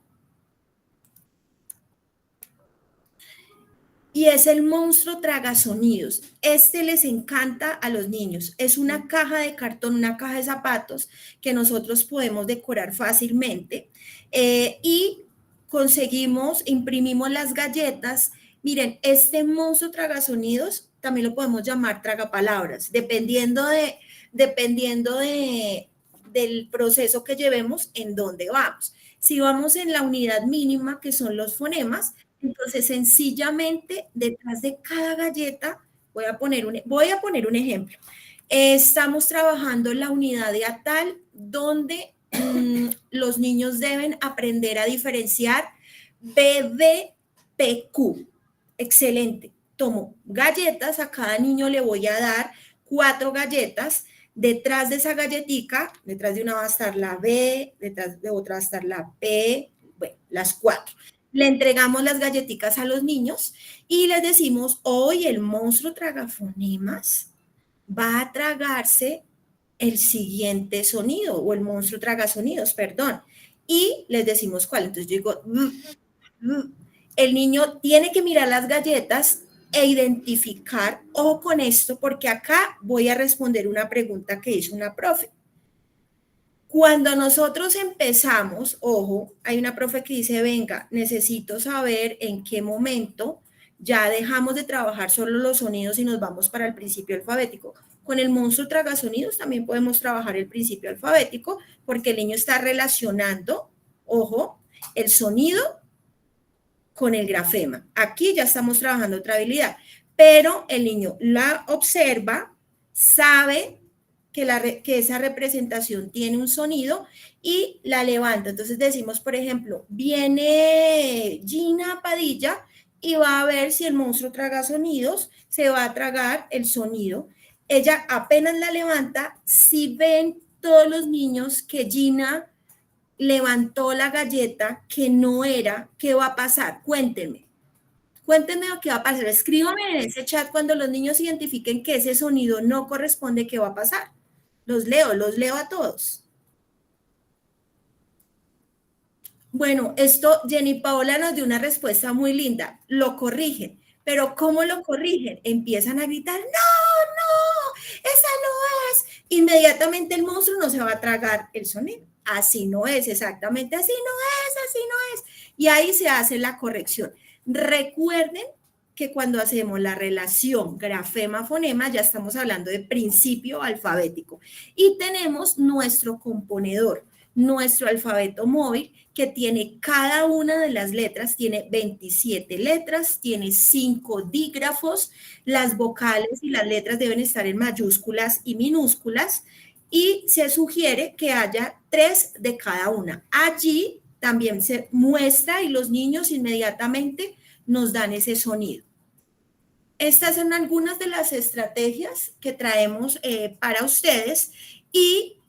Y es el monstruo tragasonidos. Este les encanta a los niños. Es una caja de cartón, una caja de zapatos que nosotros podemos decorar fácilmente. Y imprimimos las galletas. Miren, este monstruo tragasonidos también lo podemos llamar tragapalabras, dependiendo del proceso que llevemos, en dónde vamos. Si vamos en la unidad mínima, que son los fonemas, entonces sencillamente detrás de cada galleta, voy a poner un ejemplo. Estamos trabajando en la unidad de ATAL, donde los niños deben aprender a diferenciar BBPQ. Excelente. Tomo galletas, a cada niño le voy a dar 4 galletas. Detrás de esa galletica, detrás de una va a estar la B, detrás de otra va a estar la P, bueno, las 4. Le entregamos las galletitas a los niños y les decimos, hoy el monstruo tragafonemas va a tragarse el siguiente sonido, o el monstruo tragasonidos, perdón. Y les decimos cuál. Entonces yo digo, el niño tiene que mirar las galletas e identificar, ojo con esto, porque acá voy a responder una pregunta que hizo una profe. Cuando nosotros empezamos, ojo, hay una profe que dice, venga, necesito saber en qué momento ya dejamos de trabajar solo los sonidos y nos vamos para el principio alfabético. Con el monstruo tragasonidos también podemos trabajar el principio alfabético porque el niño está relacionando, ojo, el sonido con el grafema. Aquí ya estamos trabajando otra habilidad, pero el niño la observa, sabe que esa representación tiene un sonido y la levanta. Entonces decimos, por ejemplo, viene Gina Padilla y va a ver si el monstruo traga sonidos, se va a tragar el sonido. Ella apenas la levanta, si ven todos los niños que Gina levantó la galleta que no era, ¿qué va a pasar? Cuéntenme lo que va a pasar. Escríbanme en ese chat cuando los niños identifiquen que ese sonido no corresponde, ¿qué va a pasar? Los leo a todos. Bueno, esto Jenny Paola nos dio una respuesta muy linda. Lo corrigen. Pero ¿cómo lo corrigen? Empiezan a gritar, no, esa no es. Inmediatamente el monstruo no se va a tragar el sonido. Así no es, exactamente así no es. Y ahí se hace la corrección. Recuerden que cuando hacemos la relación grafema-fonema ya estamos hablando de principio alfabético. Y tenemos nuestro componedor, nuestro alfabeto móvil, que tiene cada una de las letras, tiene 27 letras, tiene 5 dígrafos, las vocales y las letras deben estar en mayúsculas y minúsculas, y se sugiere que haya 3 de cada una. Allí también se muestra y los niños inmediatamente nos dan ese sonido. Estas son algunas de las estrategias que traemos para ustedes y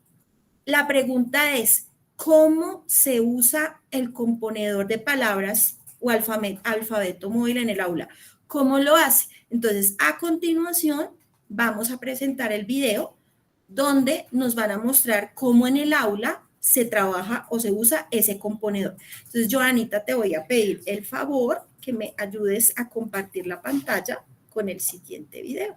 la pregunta es, ¿cómo se usa el componedor de palabras o alfabeto móvil en el aula? ¿Cómo lo hace? Entonces, a continuación, vamos a presentar el video donde nos van a mostrar cómo en el aula se trabaja o se usa ese componedor. Entonces, Joanita, te voy a pedir el favor que me ayudes a compartir la pantalla con el siguiente video.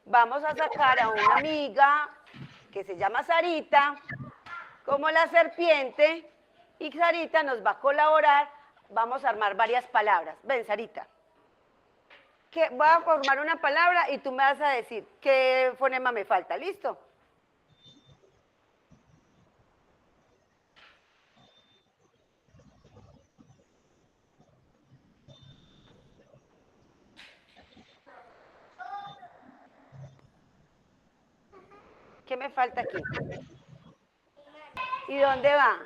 Vamos a sacar a una amiga que se llama Sarita, como la serpiente, y Sarita nos va a colaborar. Vamos a armar varias palabras. Ven, Sarita. Voy a formar una palabra y tú me vas a decir qué fonema me falta. ¿Listo? ¿Qué me falta aquí? ¿Y dónde va?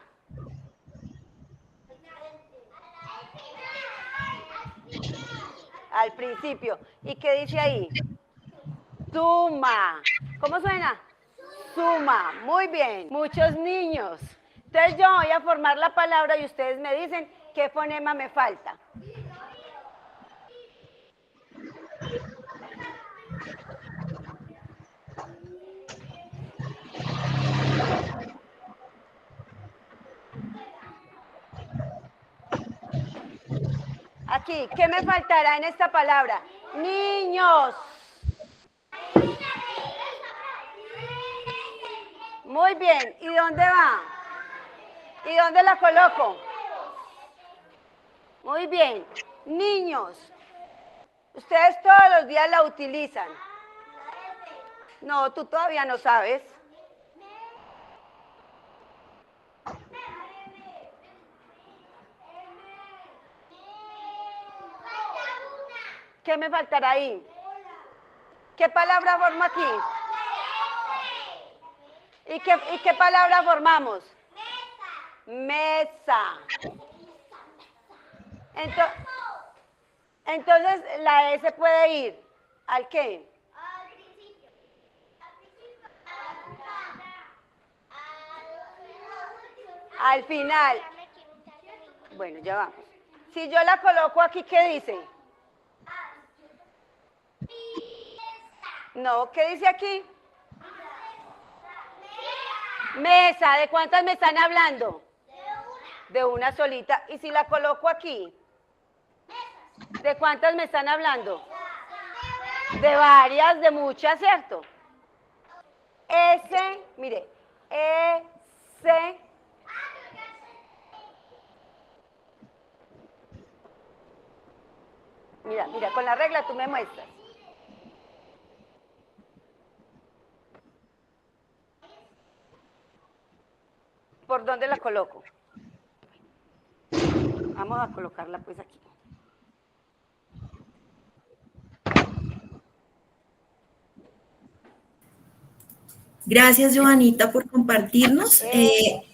Al principio. ¿Y qué dice ahí? Suma. ¿Cómo suena? Suma. Muy bien. Muchos niños. Entonces yo voy a formar la palabra y ustedes me dicen qué fonema me falta. Aquí, ¿qué me faltará en esta palabra? Niños. Muy bien. ¿Y dónde va? ¿Y dónde la coloco? Muy bien. Niños. Ustedes todos los días la utilizan. No, tú todavía no sabes. ¿Qué me faltará ahí? ¿Qué palabra formo aquí? ¿Y qué palabra formamos? Mesa. Entonces, la S puede ir. ¿Al qué? Al principio. Al final. Bueno, ya vamos. Si yo la coloco aquí, ¿qué dice? No, ¿qué dice aquí? Mesa. ¿De cuántas me están hablando? De una solita. ¿Y si la coloco aquí? ¿De cuántas me están hablando? De varias, de muchas, ¿cierto? S, mire, S, Mira, mira, con la regla tú me muestras. ¿Por dónde la coloco? Vamos a colocarla pues aquí. Gracias, Joanita, por compartirnos.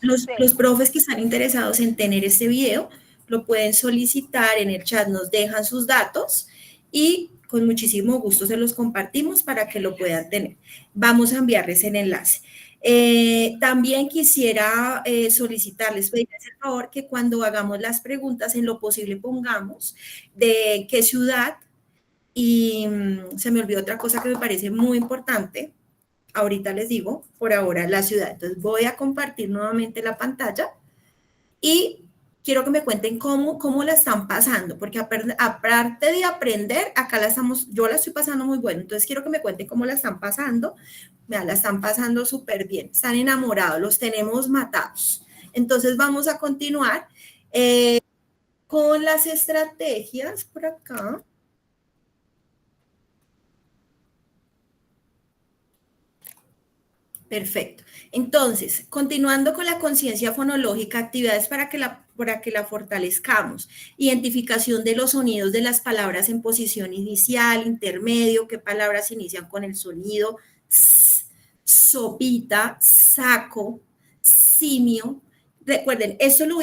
Los profes que están interesados en tener este video lo pueden solicitar en el chat, nos dejan sus datos y con muchísimo gusto se los compartimos para que lo puedan tener. Vamos a enviarles el enlace. También quisiera solicitarles, pedirles el favor que cuando hagamos las preguntas, en lo posible pongamos de qué ciudad, y se me olvidó otra cosa que me parece muy importante. Ahorita les digo, por ahora, la ciudad. Entonces voy a compartir nuevamente la pantalla y quiero que me cuenten cómo la están pasando, porque aparte de aprender, acá yo la estoy pasando muy bueno. Entonces quiero que me cuenten cómo la están pasando. Mira, la están pasando súper bien. Están enamorados, los tenemos matados. Entonces vamos a continuar con las estrategias por acá. Perfecto. Entonces, continuando con la conciencia fonológica, actividades para que la fortalezcamos. Identificación de los sonidos de las palabras en posición inicial, intermedio, qué palabras inician con el sonido s, sopita, saco, simio. Recuerden, esto lo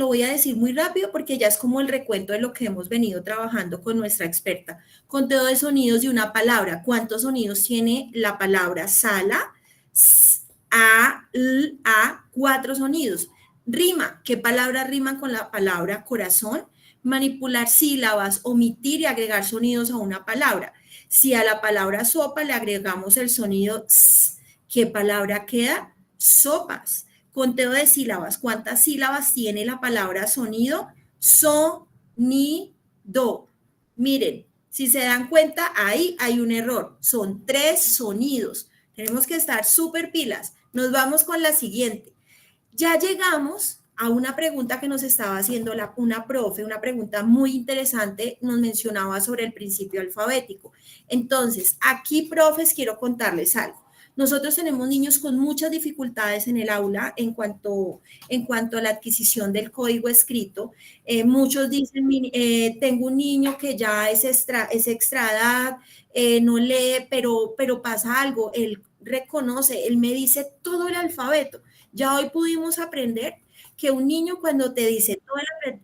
voy a decir muy rápido porque ya es como el recuento de lo que hemos venido trabajando con nuestra experta. Conteo de sonidos de una palabra. ¿Cuántos sonidos tiene la palabra sala? A, 4 sonidos. Rima, ¿qué palabras riman con la palabra corazón? Manipular sílabas, omitir y agregar sonidos a una palabra. Si a la palabra sopa le agregamos el sonido s, ¿qué palabra queda? Sopas. Conteo de sílabas, ¿cuántas sílabas tiene la palabra sonido? Sonido. Miren, si se dan cuenta, ahí hay un error. Son 3 sonidos. Tenemos que estar súper pilas. Nos vamos con la siguiente. Ya llegamos a una pregunta que nos estaba haciendo una profe, una pregunta muy interesante, nos mencionaba sobre el principio alfabético. Entonces, aquí, profes, quiero contarles algo. Nosotros tenemos niños con muchas dificultades en el aula en cuanto a la adquisición del código escrito. Muchos dicen, tengo un niño que ya es extra edad, no lee, pero pasa algo, él reconoce, él me dice todo el alfabeto. Ya hoy pudimos aprender que un niño cuando te dice todo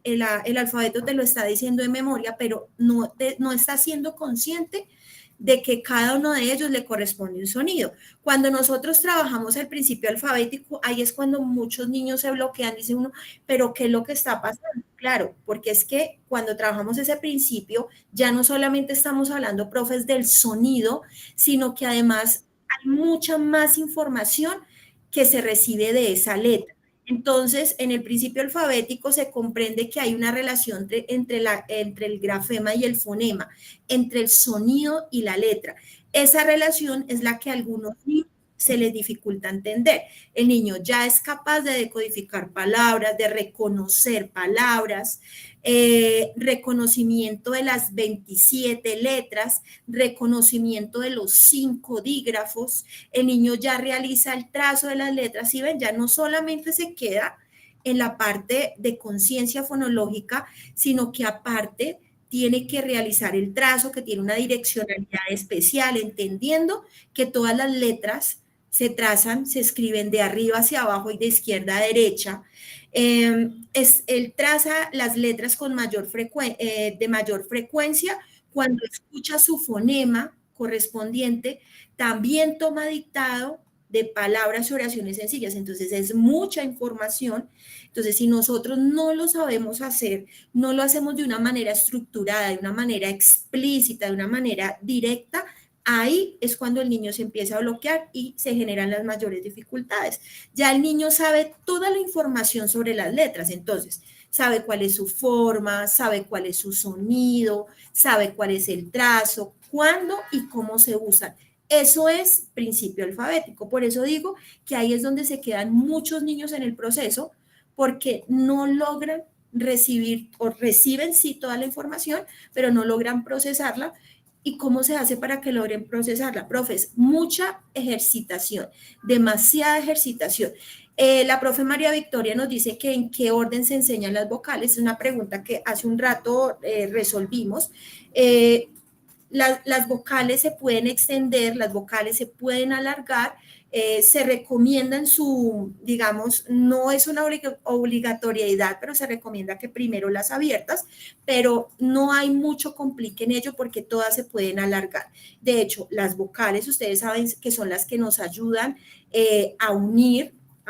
el alfabeto te lo está diciendo de memoria, pero no está siendo consciente de que cada uno de ellos le corresponde un sonido. Cuando nosotros trabajamos el principio alfabético, ahí es cuando muchos niños se bloquean, dice uno, pero ¿qué es lo que está pasando? Claro, porque es que cuando trabajamos ese principio, ya no solamente estamos hablando, profes, del sonido, sino que además hay mucha más información que se recibe de esa letra. Entonces, en el principio alfabético se comprende que hay una relación entre el grafema y el fonema, entre el sonido y la letra. Esa relación es la que a algunos niños se les dificulta entender. El niño ya es capaz de decodificar palabras, de reconocer palabras, reconocimiento de las 27 letras, reconocimiento de los 5 dígrafos. El niño ya realiza el trazo de las letras y ven, ya no solamente se queda en la parte de conciencia fonológica, sino que aparte tiene que realizar el trazo, que tiene una direccionalidad especial, entendiendo que todas las letras se trazan, se escriben de arriba hacia abajo y de izquierda a derecha. Él traza las letras con de mayor frecuencia cuando escucha su fonema correspondiente, también toma dictado de palabras y oraciones sencillas. Entonces es mucha información. Entonces, si nosotros no lo sabemos hacer, no lo hacemos de una manera estructurada, de una manera explícita, de una manera directa, ahí es cuando el niño se empieza a bloquear y se generan las mayores dificultades. Ya el niño sabe toda la información sobre las letras, entonces sabe cuál es su forma, sabe cuál es su sonido, sabe cuál es el trazo, cuándo y cómo se usan. Eso es principio alfabético. Por eso digo que ahí es donde se quedan muchos niños en el proceso, porque no logran recibir o reciben sí toda la información, pero no logran procesarla. ¿Y cómo se hace para que logren procesarla? Profes, mucha ejercitación, demasiada ejercitación. La profe María Victoria nos dice que en qué orden se enseñan las vocales. Es una pregunta que hace un rato resolvimos. Las vocales se pueden extender, las vocales se pueden alargar, se recomienda en su, digamos, no es una obligatoriedad, pero se recomienda que primero las abiertas, pero no hay mucho complique en ello porque todas se pueden alargar. De hecho, las vocales, ustedes saben que son las que nos ayudan a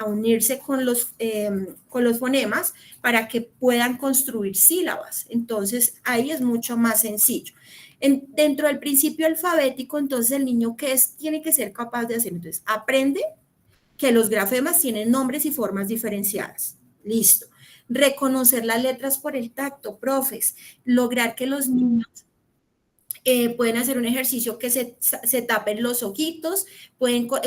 unirse con los fonemas para que puedan construir sílabas. Entonces, ahí es mucho más sencillo. Dentro del principio alfabético, entonces el niño, ¿qué tiene que ser capaz de hacer? Entonces, aprende que los grafemas tienen nombres y formas diferenciadas. Listo. Reconocer las letras por el tacto, profes. Lograr que los niños pueden hacer un ejercicio que se tapen los ojitos,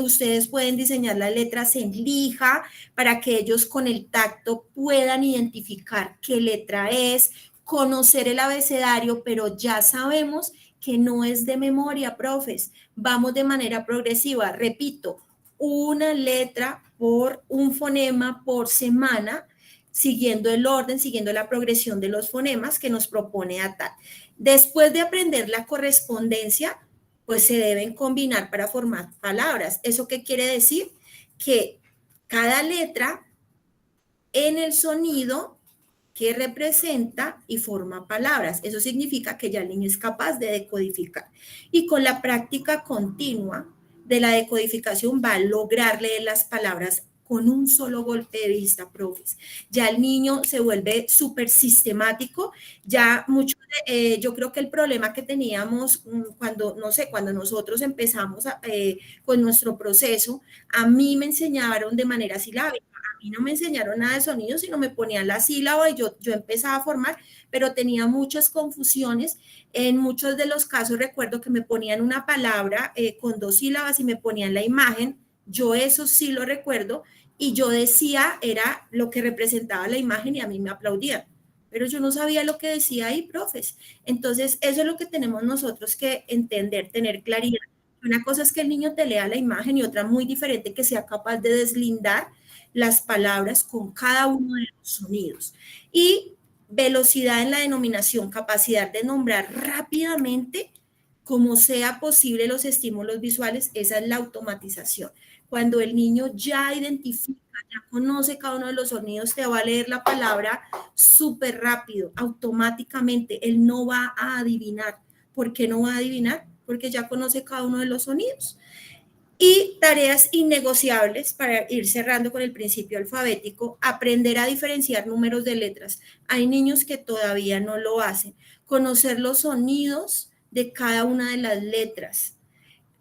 ustedes pueden diseñar las letras en lija para que ellos con el tacto puedan identificar qué letra es, conocer el abecedario, pero ya sabemos que no es de memoria, profes. Vamos de manera progresiva, repito, una letra por un fonema por semana, siguiendo el orden, siguiendo la progresión de los fonemas que nos propone ATAD. Después de aprender la correspondencia, pues se deben combinar para formar palabras. ¿Eso qué quiere decir? Que cada letra en el sonido que representa y forma palabras. Eso significa que ya el niño es capaz de decodificar. Y con la práctica continua de la decodificación va a lograr leer las palabras con un solo golpe de vista, profes. Ya el niño se vuelve súper sistemático. Ya mucho, yo creo que el problema que teníamos cuando nosotros empezamos con nuestro proceso, a mí me enseñaron de manera silábica. A mí no me enseñaron nada de sonidos, sino me ponían la sílaba y yo empezaba a formar, pero tenía muchas confusiones. En muchos de los casos recuerdo que me ponían una palabra con 2 sílabas y me ponían la imagen. Yo eso sí lo recuerdo y yo decía, era lo que representaba la imagen y a mí me aplaudían. Pero yo no sabía lo que decía ahí, profes. Entonces, eso es lo que tenemos nosotros que entender, tener claridad. Una cosa es que el niño te lea la imagen y otra muy diferente que sea capaz de deslindar las palabras con cada uno de los sonidos. Y velocidad en la denominación, capacidad de nombrar rápidamente como sea posible los estímulos visuales, esa es la automatización. Cuando el niño ya identifica, ya conoce cada uno de los sonidos, te va a leer la palabra súper rápido, automáticamente. Él no va a adivinar. ¿Por qué no va a adivinar? Porque ya conoce cada uno de los sonidos. Y tareas innegociables, para ir cerrando con el principio alfabético, aprender a diferenciar números de letras. Hay niños que todavía no lo hacen. Conocer los sonidos de cada una de las letras.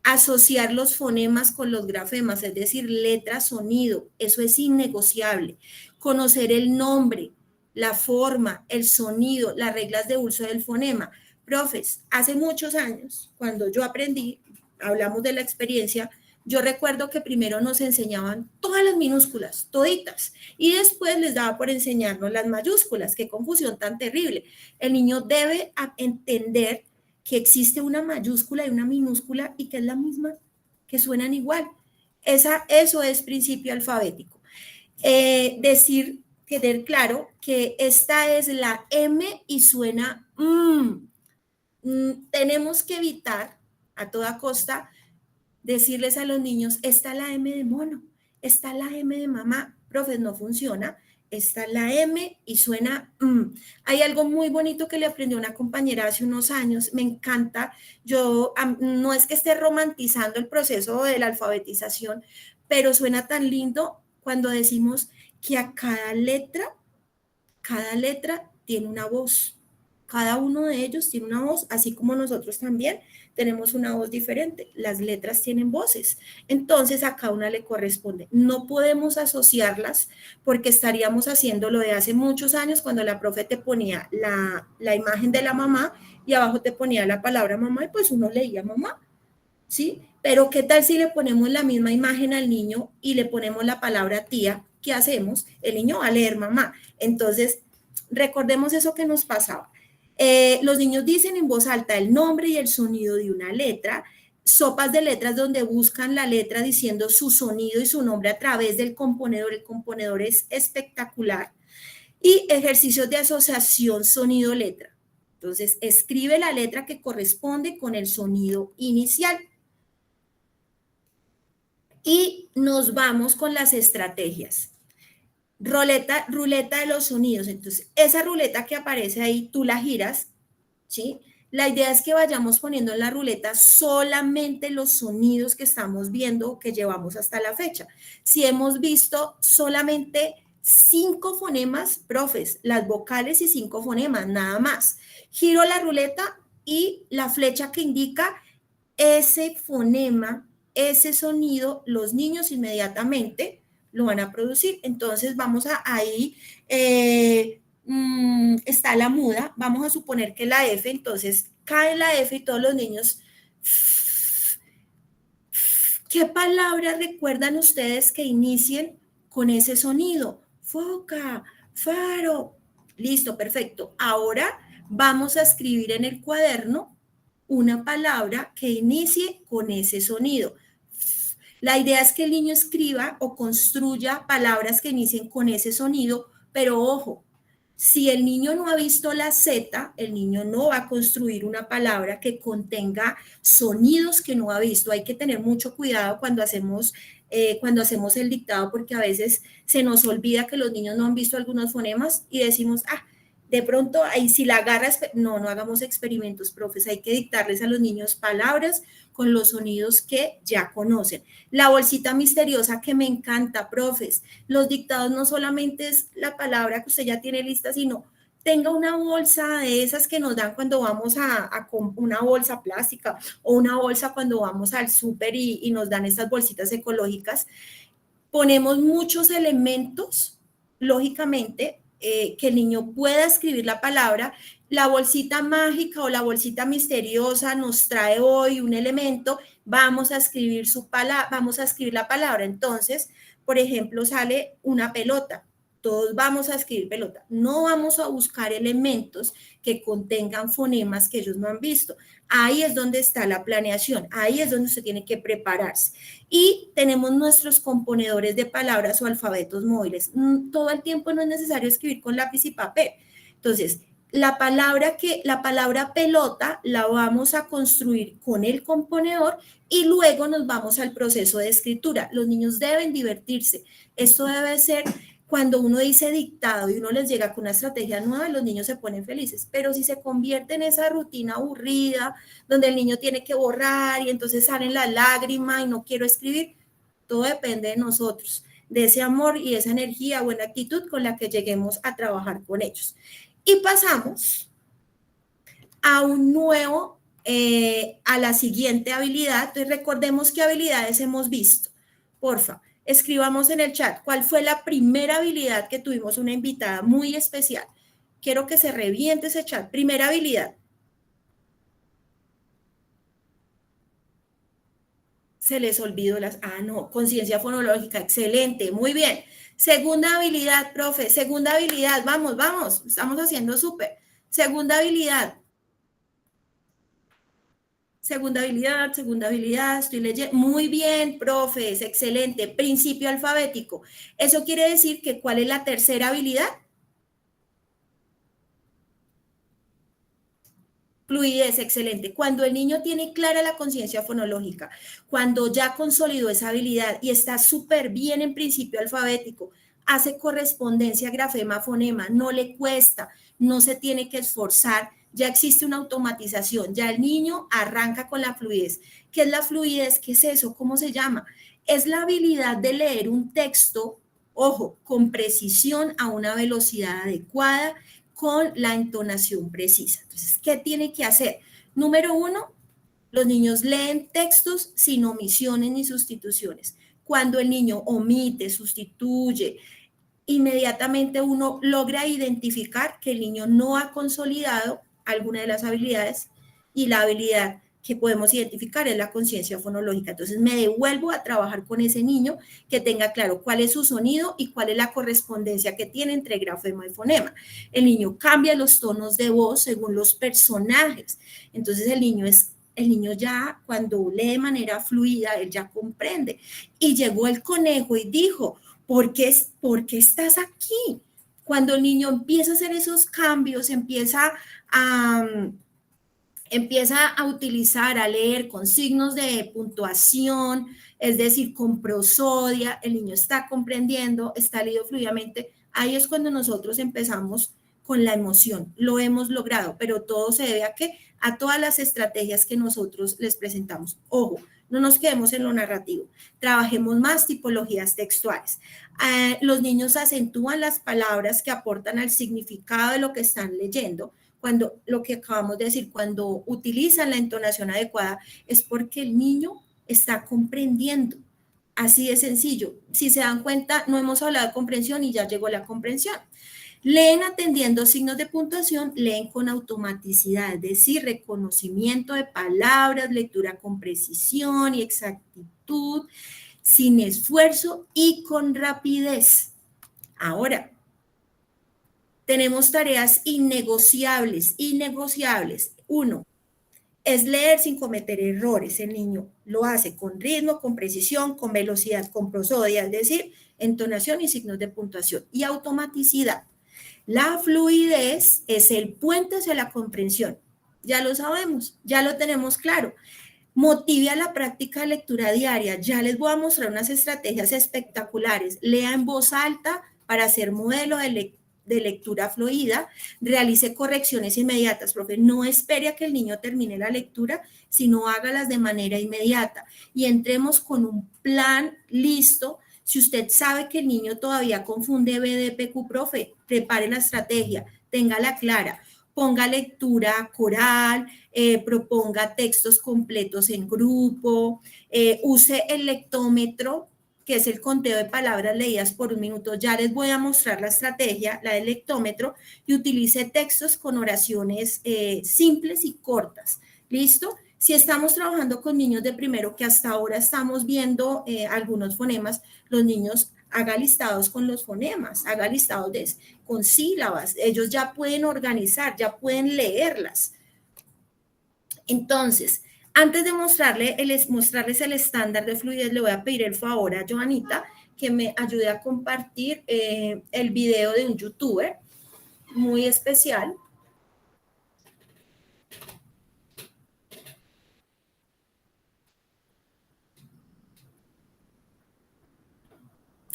Asociar los fonemas con los grafemas, es decir, letra, sonido. Eso es innegociable. Conocer el nombre, la forma, el sonido, las reglas de uso del fonema. Profes, hace muchos años, cuando yo aprendí, hablamos de la experiencia, yo recuerdo que primero nos enseñaban todas las minúsculas, toditas, y después les daba por enseñarnos las mayúsculas. Qué confusión tan terrible. El niño debe entender que existe una mayúscula y una minúscula y que es la misma, que suenan igual. Eso es principio alfabético. Tener claro que esta es la M y suena tenemos que evitar a toda costa decirles a los niños, está la M de mono, está la M de mamá. Profes, no funciona. Está la M y suena Hay algo muy bonito que le aprendió una compañera hace unos años, me encanta. Yo no es que esté romantizando el proceso de la alfabetización, pero suena tan lindo cuando decimos que a cada letra tiene una voz. Cada uno de ellos tiene una voz, así como nosotros también tenemos una voz diferente. Las letras tienen voces. Entonces, a cada una le corresponde. No podemos asociarlas porque estaríamos haciendo lo de hace muchos años cuando la profe te ponía la imagen de la mamá y abajo te ponía la palabra mamá y pues uno leía mamá, ¿sí? Pero ¿qué tal si le ponemos la misma imagen al niño y le ponemos la palabra tía? ¿Qué hacemos? El niño va a leer mamá. Entonces, recordemos eso que nos pasaba. Los niños dicen en voz alta el nombre y el sonido de una letra, sopas de letras donde buscan la letra diciendo su sonido y su nombre a través del componedor. El componedor es espectacular. Y ejercicios de asociación sonido-letra. Entonces, escribe la letra que corresponde con el sonido inicial. Y nos vamos con las estrategias. Ruleta de los sonidos. Entonces, esa ruleta que aparece ahí, tú la giras, ¿sí? La idea es que vayamos poniendo en la ruleta solamente los sonidos que estamos viendo o que llevamos hasta la fecha. Si hemos visto solamente 5 fonemas, profes, las vocales y 5 fonemas, nada más. Giro la ruleta y la flecha que indica ese fonema, ese sonido, los niños inmediatamente lo van a producir. Entonces vamos a ahí, está la muda, vamos a suponer que la F, entonces cae la F y todos los niños, ¿qué palabras recuerdan ustedes que inicien con ese sonido? Foca, faro, listo, perfecto. Ahora vamos a escribir en el cuaderno una palabra que inicie con ese sonido. La idea es que el niño escriba o construya palabras que inicien con ese sonido, pero ojo, si el niño no ha visto la Z, el niño no va a construir una palabra que contenga sonidos que no ha visto. Hay que tener mucho cuidado cuando hacemos el dictado, porque a veces se nos olvida que los niños no han visto algunos fonemas y decimos, de pronto ahí si la agarras, no hagamos experimentos, profes, hay que dictarles a los niños palabras con los sonidos que ya conocen. La bolsita misteriosa que me encanta, profes, los dictados no solamente es la palabra que usted ya tiene lista, sino tenga una bolsa de esas que nos dan cuando vamos a una bolsa plástica o una bolsa cuando vamos al súper y nos dan estas bolsitas ecológicas. Ponemos muchos elementos, lógicamente, que el niño pueda escribir la palabra. La bolsita mágica o la bolsita misteriosa nos trae hoy un elemento, vamos a escribir la palabra. Entonces, por ejemplo, sale una pelota. Todos vamos a escribir pelota. No vamos a buscar elementos que contengan fonemas que ellos no han visto. Ahí es donde está la planeación. Ahí es donde usted tiene que prepararse. Y tenemos nuestros componedores de palabras o alfabetos móviles. Todo el tiempo no es necesario escribir con lápiz y papel. Entonces, la palabra pelota la vamos a construir con el componedor y luego nos vamos al proceso de escritura. Los niños deben divertirse. Esto debe ser... Cuando uno dice dictado y uno les llega con una estrategia nueva, los niños se ponen felices. Pero si se convierte en esa rutina aburrida, donde el niño tiene que borrar y entonces salen las lágrimas y no quiero escribir, todo depende de nosotros, de ese amor y esa energía, buena actitud con la que lleguemos a trabajar con ellos. Y pasamos a a la siguiente habilidad. Entonces recordemos qué habilidades hemos visto. Porfa. Escribamos en el chat cuál fue la primera habilidad que tuvimos una invitada muy especial. Quiero que se reviente ese chat. Primera habilidad. Se les olvidó conciencia fonológica. Excelente, muy bien. Segunda habilidad, profe. Segunda habilidad. Vamos. Estamos haciendo súper. Segunda habilidad. Segunda habilidad, estoy leyendo. Muy bien, profes, excelente. Principio alfabético. Eso quiere decir que ¿cuál es la tercera habilidad? Fluidez, excelente. Cuando el niño tiene clara la conciencia fonológica, cuando ya consolidó esa habilidad y está súper bien en principio alfabético, hace correspondencia grafema-fonema, no le cuesta, no se tiene que esforzar, ya existe una automatización, ya el niño arranca con la fluidez. ¿Qué es la fluidez? ¿Qué es eso? ¿Cómo se llama? Es la habilidad de leer un texto, ojo, con precisión a una velocidad adecuada, con la entonación precisa. Entonces, ¿qué tiene que hacer? Número 1, los niños leen textos sin omisiones ni sustituciones. Cuando el niño omite, sustituye, inmediatamente uno logra identificar que el niño no ha consolidado alguna de las habilidades y la habilidad que podemos identificar es la conciencia fonológica. Entonces me devuelvo a trabajar con ese niño que tenga claro cuál es su sonido y cuál es la correspondencia que tiene entre grafema y fonema. El niño cambia los tonos de voz según los personajes. Entonces el niño ya cuando lee de manera fluida, él ya comprende. Y llegó el conejo y dijo, ¿por qué estás aquí? Cuando el niño empieza a hacer esos cambios, empieza a utilizar, a leer con signos de puntuación, es decir, con prosodia, el niño está comprendiendo, está leído fluidamente, ahí es cuando nosotros empezamos con la emoción. Lo hemos logrado, pero todo se debe a qué? A todas las estrategias que nosotros les presentamos. Ojo, no nos quedemos en lo narrativo, trabajemos más tipologías textuales. Los niños acentúan las palabras que aportan al significado de lo que están leyendo. Cuando lo que acabamos de decir, cuando utilizan la entonación adecuada, es porque el niño está comprendiendo. Así de sencillo. Si se dan cuenta, no hemos hablado de comprensión y ya llegó la comprensión. Leen atendiendo signos de puntuación, leen con automaticidad, es decir, reconocimiento de palabras, lectura con precisión y exactitud, sin esfuerzo y con rapidez. Ahora, tenemos tareas innegociables. Uno, es leer sin cometer errores. El niño lo hace con ritmo, con precisión, con velocidad, con prosodia, es decir, entonación y signos de puntuación. Y automaticidad. La fluidez es el puente hacia la comprensión. Ya lo sabemos, ya lo tenemos claro. Motive a la práctica de lectura diaria. Ya les voy a mostrar unas estrategias espectaculares. Lea en voz alta para hacer modelo de lectura fluida. Realice correcciones inmediatas, profe. No espere a que el niño termine la lectura, sino hágalas de manera inmediata. Y entremos con un plan listo. Si usted sabe que el niño todavía confunde BDPQ, profe, prepare la estrategia, téngala clara. Ponga lectura coral, proponga textos completos en grupo, use el lectómetro, que es el conteo de palabras leídas por un minuto. Ya les voy a mostrar la estrategia, la del lectómetro, y utilice textos con oraciones simples y cortas. ¿Listo? Si estamos trabajando con niños de primero, que hasta ahora estamos viendo algunos fonemas, los niños haga listados con los fonemas, haga listados con sílabas, ellos ya pueden organizar, ya pueden leerlas. Entonces, antes de mostrarles el estándar de fluidez, le voy a pedir el favor a Joanita que me ayude a compartir el video de un youtuber muy especial.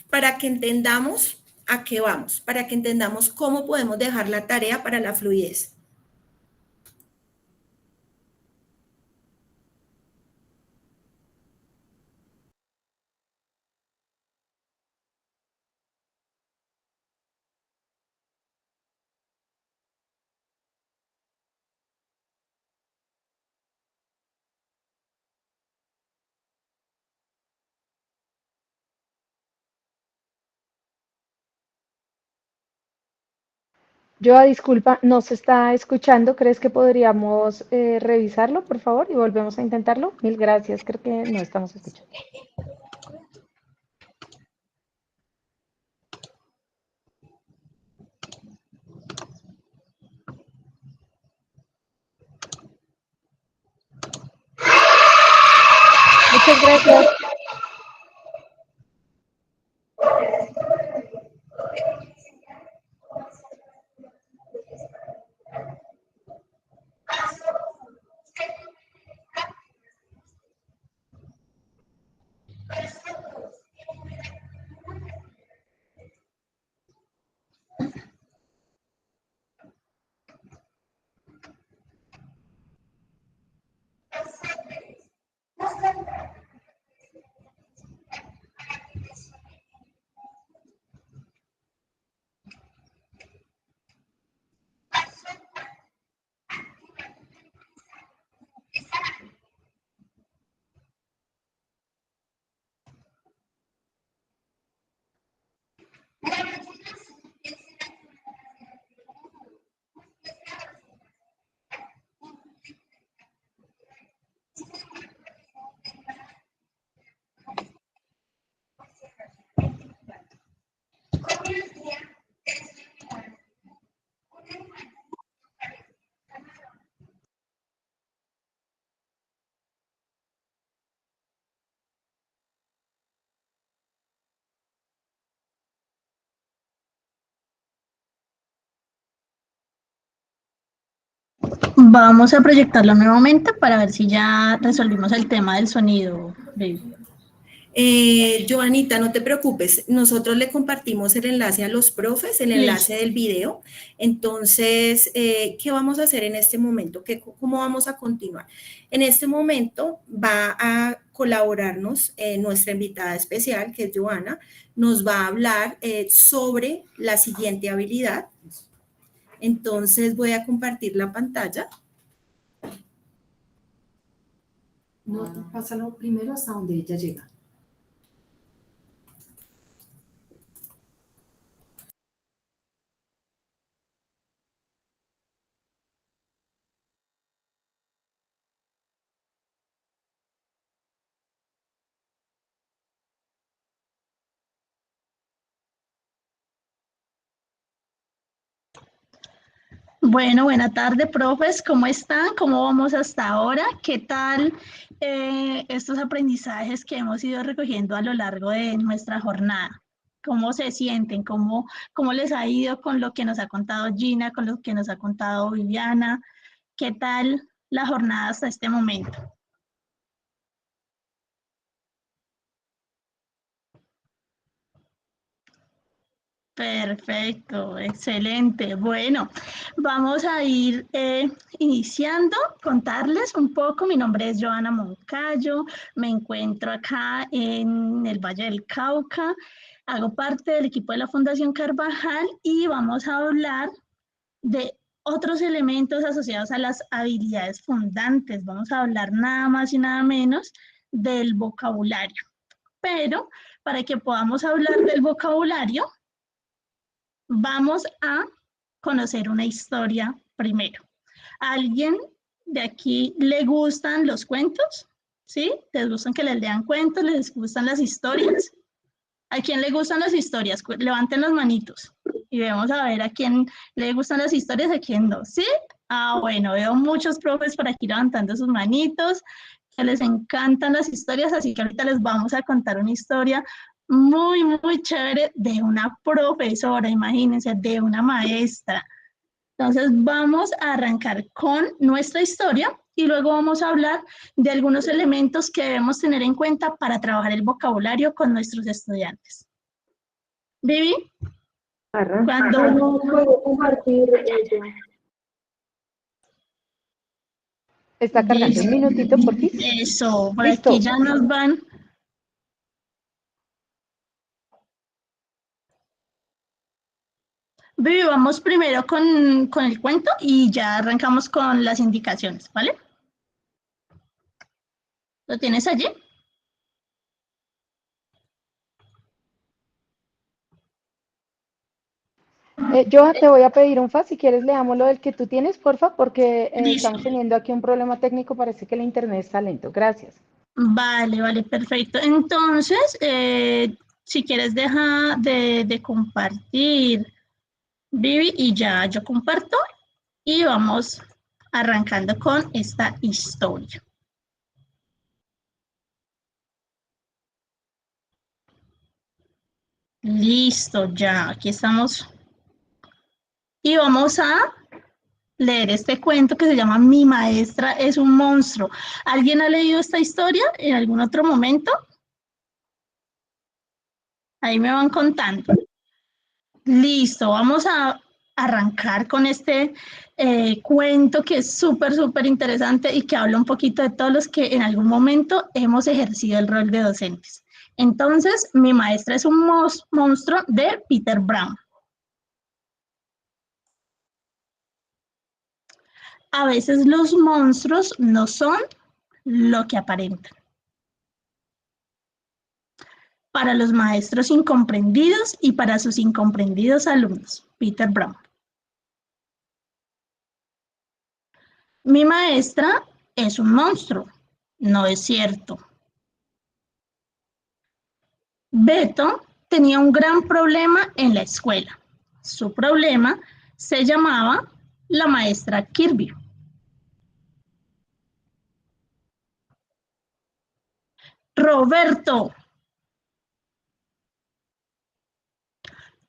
Para que entendamos a qué vamos, para que entendamos cómo podemos dejar la tarea para la fluidez. Joa, disculpa, no se está escuchando. ¿Crees que podríamos revisarlo, por favor, y volvemos a intentarlo? Mil gracias, creo que no estamos escuchando. Muchas gracias. Vamos a proyectarlo nuevamente para ver si ya resolvimos el tema del sonido, baby. Joanita, no te preocupes, nosotros le compartimos el enlace a los profes, el enlace del video. Entonces, ¿qué vamos a hacer en este momento? ¿Cómo vamos a continuar? En este momento va a colaborarnos nuestra invitada especial, que es Joana, nos va a hablar sobre la siguiente habilidad. Entonces, voy a compartir la pantalla. No, pásalo primero hasta donde ella llega. Bueno, buena tarde, profes. ¿Cómo están? ¿Cómo vamos hasta ahora? ¿Qué tal estos aprendizajes que hemos ido recogiendo a lo largo de nuestra jornada? ¿Cómo se sienten? ¿Cómo les ha ido con lo que nos ha contado Gina, con lo que nos ha contado Viviana? ¿Qué tal la jornada hasta este momento? Perfecto, excelente. Bueno, vamos a ir iniciando, contarles un poco. Mi nombre es Joana Moncayo, me encuentro acá en el Valle del Cauca, hago parte del equipo de la Fundación Carvajal y vamos a hablar de otros elementos asociados a las habilidades fundantes. Vamos a hablar nada más y nada menos del vocabulario. Pero para que podamos hablar del vocabulario, vamos a conocer una historia primero. ¿A alguien de aquí le gustan los cuentos? ¿Sí? ¿Les gustan que les lean cuentos? ¿Les gustan las historias? ¿A quién le gustan las historias? Levanten las manitos y vamos a ver a quién le gustan las historias, a quién no. ¿Sí? Ah, bueno, veo muchos profes por aquí levantando sus manitos, que les encantan las historias, así que ahorita les vamos a contar una historia muy, muy chévere de una profesora, imagínense, de una maestra. Entonces vamos a arrancar con nuestra historia y luego vamos a hablar de algunos elementos que debemos tener en cuenta para trabajar el vocabulario con nuestros estudiantes. Vivi, cuando No puedo compartir ella. Está cargando. Un minutito, por fin. Eso, por Listo. aquí ya nos van. Vivi, vamos primero con el cuento y ya arrancamos con las indicaciones, ¿vale? ¿Lo tienes allí? Joa, te voy a pedir un favor, si quieres leamos lo del que tú tienes, porfa, porque estamos teniendo aquí un problema técnico, parece que el internet está lento. Gracias. Vale, vale, perfecto. Entonces, si quieres deja de compartir, Vivi, y ya yo comparto y vamos arrancando con esta historia. Listo, ya, aquí estamos. Y vamos a leer este cuento que se llama Mi maestra es un monstruo. ¿Alguien ha leído esta historia en algún otro momento? Ahí me van contando. Listo, vamos a arrancar con este cuento que es súper, súper interesante y que habla un poquito de todos los que en algún momento hemos ejercido el rol de docentes. Entonces, Mi maestra es un monstruo de Peter Brown. A veces los monstruos no son lo que aparentan. Para los maestros incomprendidos y para sus incomprendidos alumnos. Peter Brown. Mi maestra es un monstruo. No es cierto. Beto tenía un gran problema en la escuela. Su problema se llamaba la maestra Kirby. Roberto.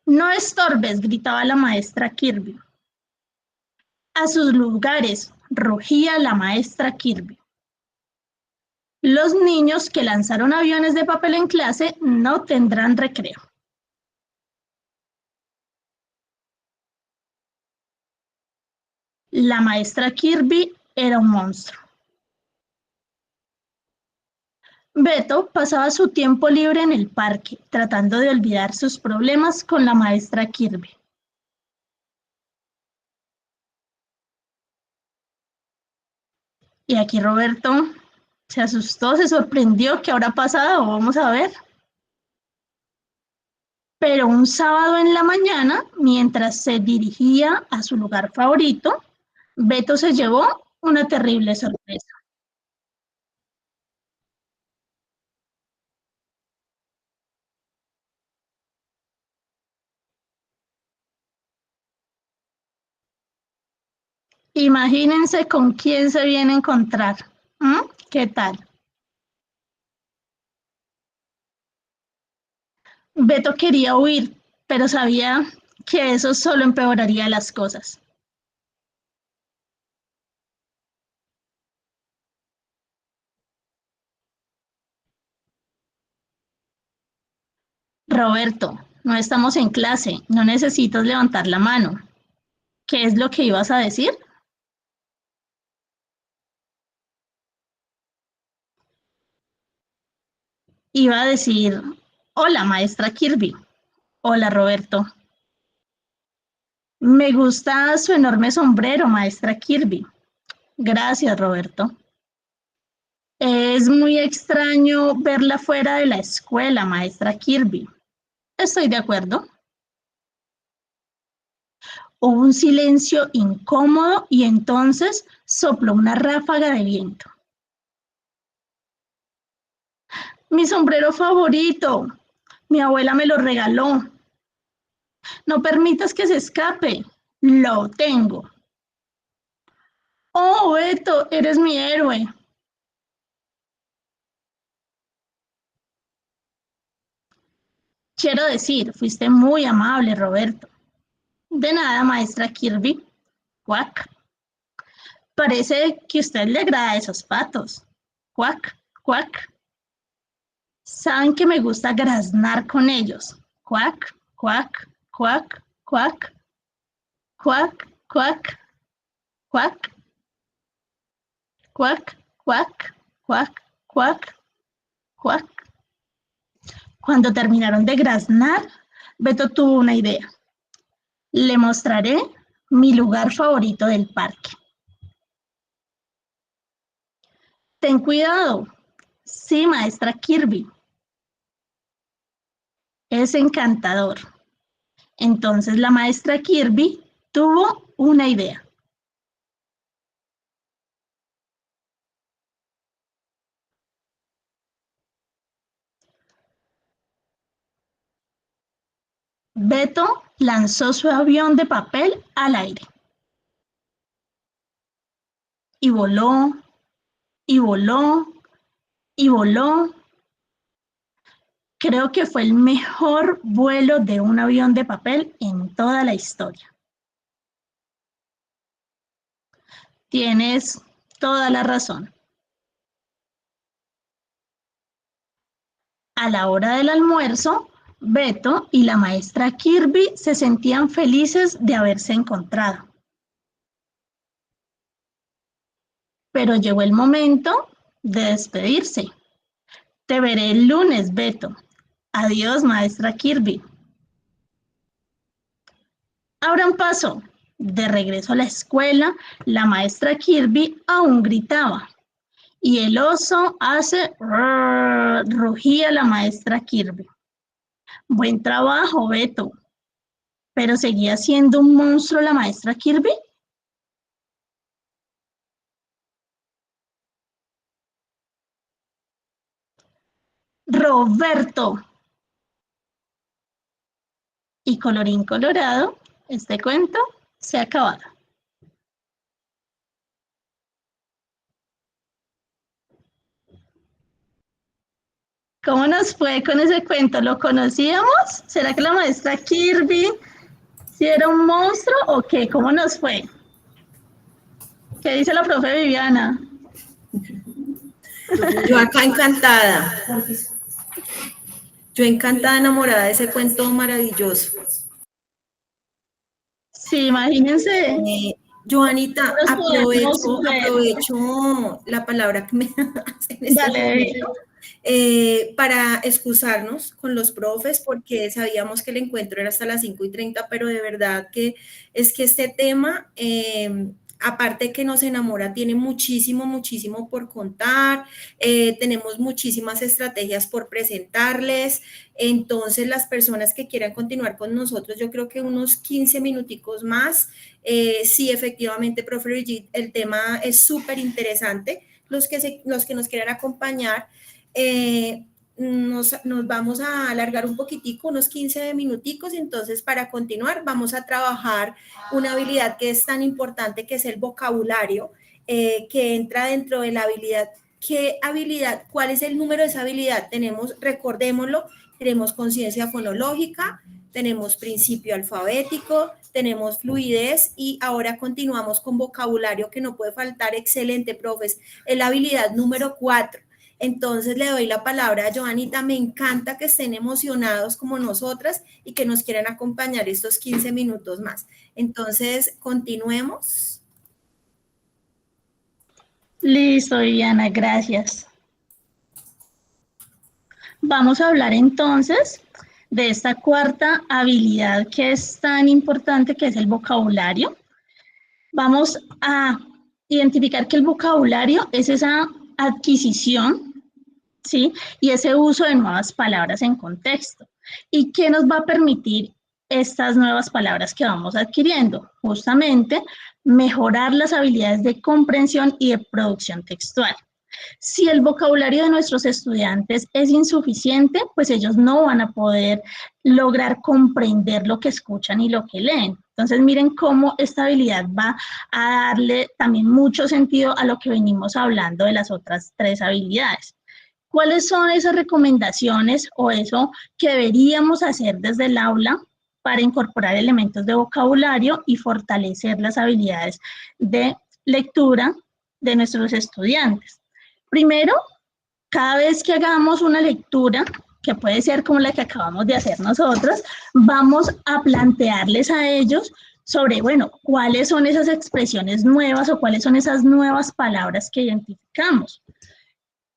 No estorbes, gritaba la maestra Kirby. A sus lugares, rugía la maestra Kirby. Los niños que lanzaron aviones de papel en clase no tendrán recreo. La maestra Kirby era un monstruo. Beto pasaba su tiempo libre en el parque, tratando de olvidar sus problemas con la maestra Kirby. Y aquí Roberto se asustó, se sorprendió. ¿Qué habrá pasado? Vamos a ver. Pero un sábado en la mañana, mientras se dirigía a su lugar favorito, Beto se llevó una terrible sorpresa. Imagínense con quién se viene a encontrar. ¿Qué tal? Beto quería huir, pero sabía que eso solo empeoraría las cosas. Roberto, no estamos en clase, no necesitas levantar la mano. ¿Qué es lo que ibas a decir? Iba a decir, hola, maestra Kirby. Hola, Roberto. Me gusta su enorme sombrero, maestra Kirby. Gracias, Roberto. Es muy extraño verla fuera de la escuela, maestra Kirby. Estoy de acuerdo. Hubo un silencio incómodo y entonces sopló una ráfaga de viento. Mi sombrero favorito. Mi abuela me lo regaló. No permitas que se escape. Lo tengo. Oh, Beto, eres mi héroe. Quiero decir, fuiste muy amable, Roberto. De nada, maestra Kirby. Cuac. Parece que a usted le agrada esos patos. Cuac, cuac. Saben que me gusta graznar con ellos. Cuac, cuac, cuac, cuac. Cuac, cuac, cuac. Cuac, cuac, cuac, cuac, cuac. Cuando terminaron de graznar, Beto tuvo una idea. Le mostraré mi lugar favorito del parque. Ten cuidado. Sí, maestra Kirby. Es encantador. Entonces la maestra Kirby tuvo una idea. Beto lanzó su avión de papel al aire. Y voló, y voló, y voló. Creo que fue el mejor vuelo de un avión de papel en toda la historia. Tienes toda la razón. A la hora del almuerzo, Beto y la maestra Kirby se sentían felices de haberse encontrado. Pero llegó el momento de despedirse. Te veré el lunes, Beto. Adiós, maestra Kirby. Abran paso. De regreso a la escuela, la maestra Kirby aún gritaba. Y el oso hace... rugía la maestra Kirby. Buen trabajo, Beto. ¿Pero seguía siendo un monstruo la maestra Kirby? Roberto. Y colorín colorado, este cuento se ha acabado. ¿Cómo nos fue con ese cuento? ¿Lo conocíamos? ¿Será que la maestra Kirby si era un monstruo o qué? ¿Cómo nos fue? ¿Qué dice la profe Viviana? Yo acá encantada. Yo encantada, enamorada de ese cuento maravilloso. Sí, imagínense. Joanita, Nosotros podemos ver. aprovecho la palabra que me hacen en este Dale, momento, para excusarnos con los profes, porque sabíamos que el encuentro era hasta las 5:30, pero de verdad que es que este tema, aparte que nos enamora, tiene muchísimo, muchísimo por contar, tenemos muchísimas estrategias por presentarles. Entonces, las personas que quieran continuar con nosotros, yo creo que unos 15 minuticos más. Sí, efectivamente, profe Brigitte, el tema es súper interesante. Los que nos quieran acompañar, nos vamos a alargar un poquitico, unos 15 minuticos, y entonces para continuar vamos a trabajar una habilidad que es tan importante, que es el vocabulario, que entra dentro de la habilidad. ¿Qué habilidad? ¿Cuál es el número de esa habilidad? Tenemos, recordémoslo, tenemos conciencia fonológica, tenemos principio alfabético, tenemos fluidez, y ahora continuamos con vocabulario, que no puede faltar. Excelente, profes. Es la habilidad número 4. Entonces le doy la palabra a Joanita. Me encanta que estén emocionados como nosotras y que nos quieran acompañar estos 15 minutos más. Entonces, continuemos. Listo, Viviana, gracias. Vamos a hablar entonces de esta cuarta habilidad que es tan importante, que es el vocabulario. Vamos a identificar que el vocabulario es esa adquisición, ¿sí? Y ese uso de nuevas palabras en contexto. ¿Y qué nos va a permitir estas nuevas palabras que vamos adquiriendo? Justamente mejorar las habilidades de comprensión y de producción textual. Si el vocabulario de nuestros estudiantes es insuficiente, pues ellos no van a poder lograr comprender lo que escuchan y lo que leen. Entonces, miren cómo esta habilidad va a darle también mucho sentido a lo que venimos hablando de las otras 3 habilidades. ¿Cuáles son esas recomendaciones o eso que deberíamos hacer desde el aula para incorporar elementos de vocabulario y fortalecer las habilidades de lectura de nuestros estudiantes? Primero, cada vez que hagamos una lectura, que puede ser como la que acabamos de hacer nosotros, vamos a plantearles a ellos sobre, bueno, cuáles son esas expresiones nuevas o cuáles son esas nuevas palabras que identificamos.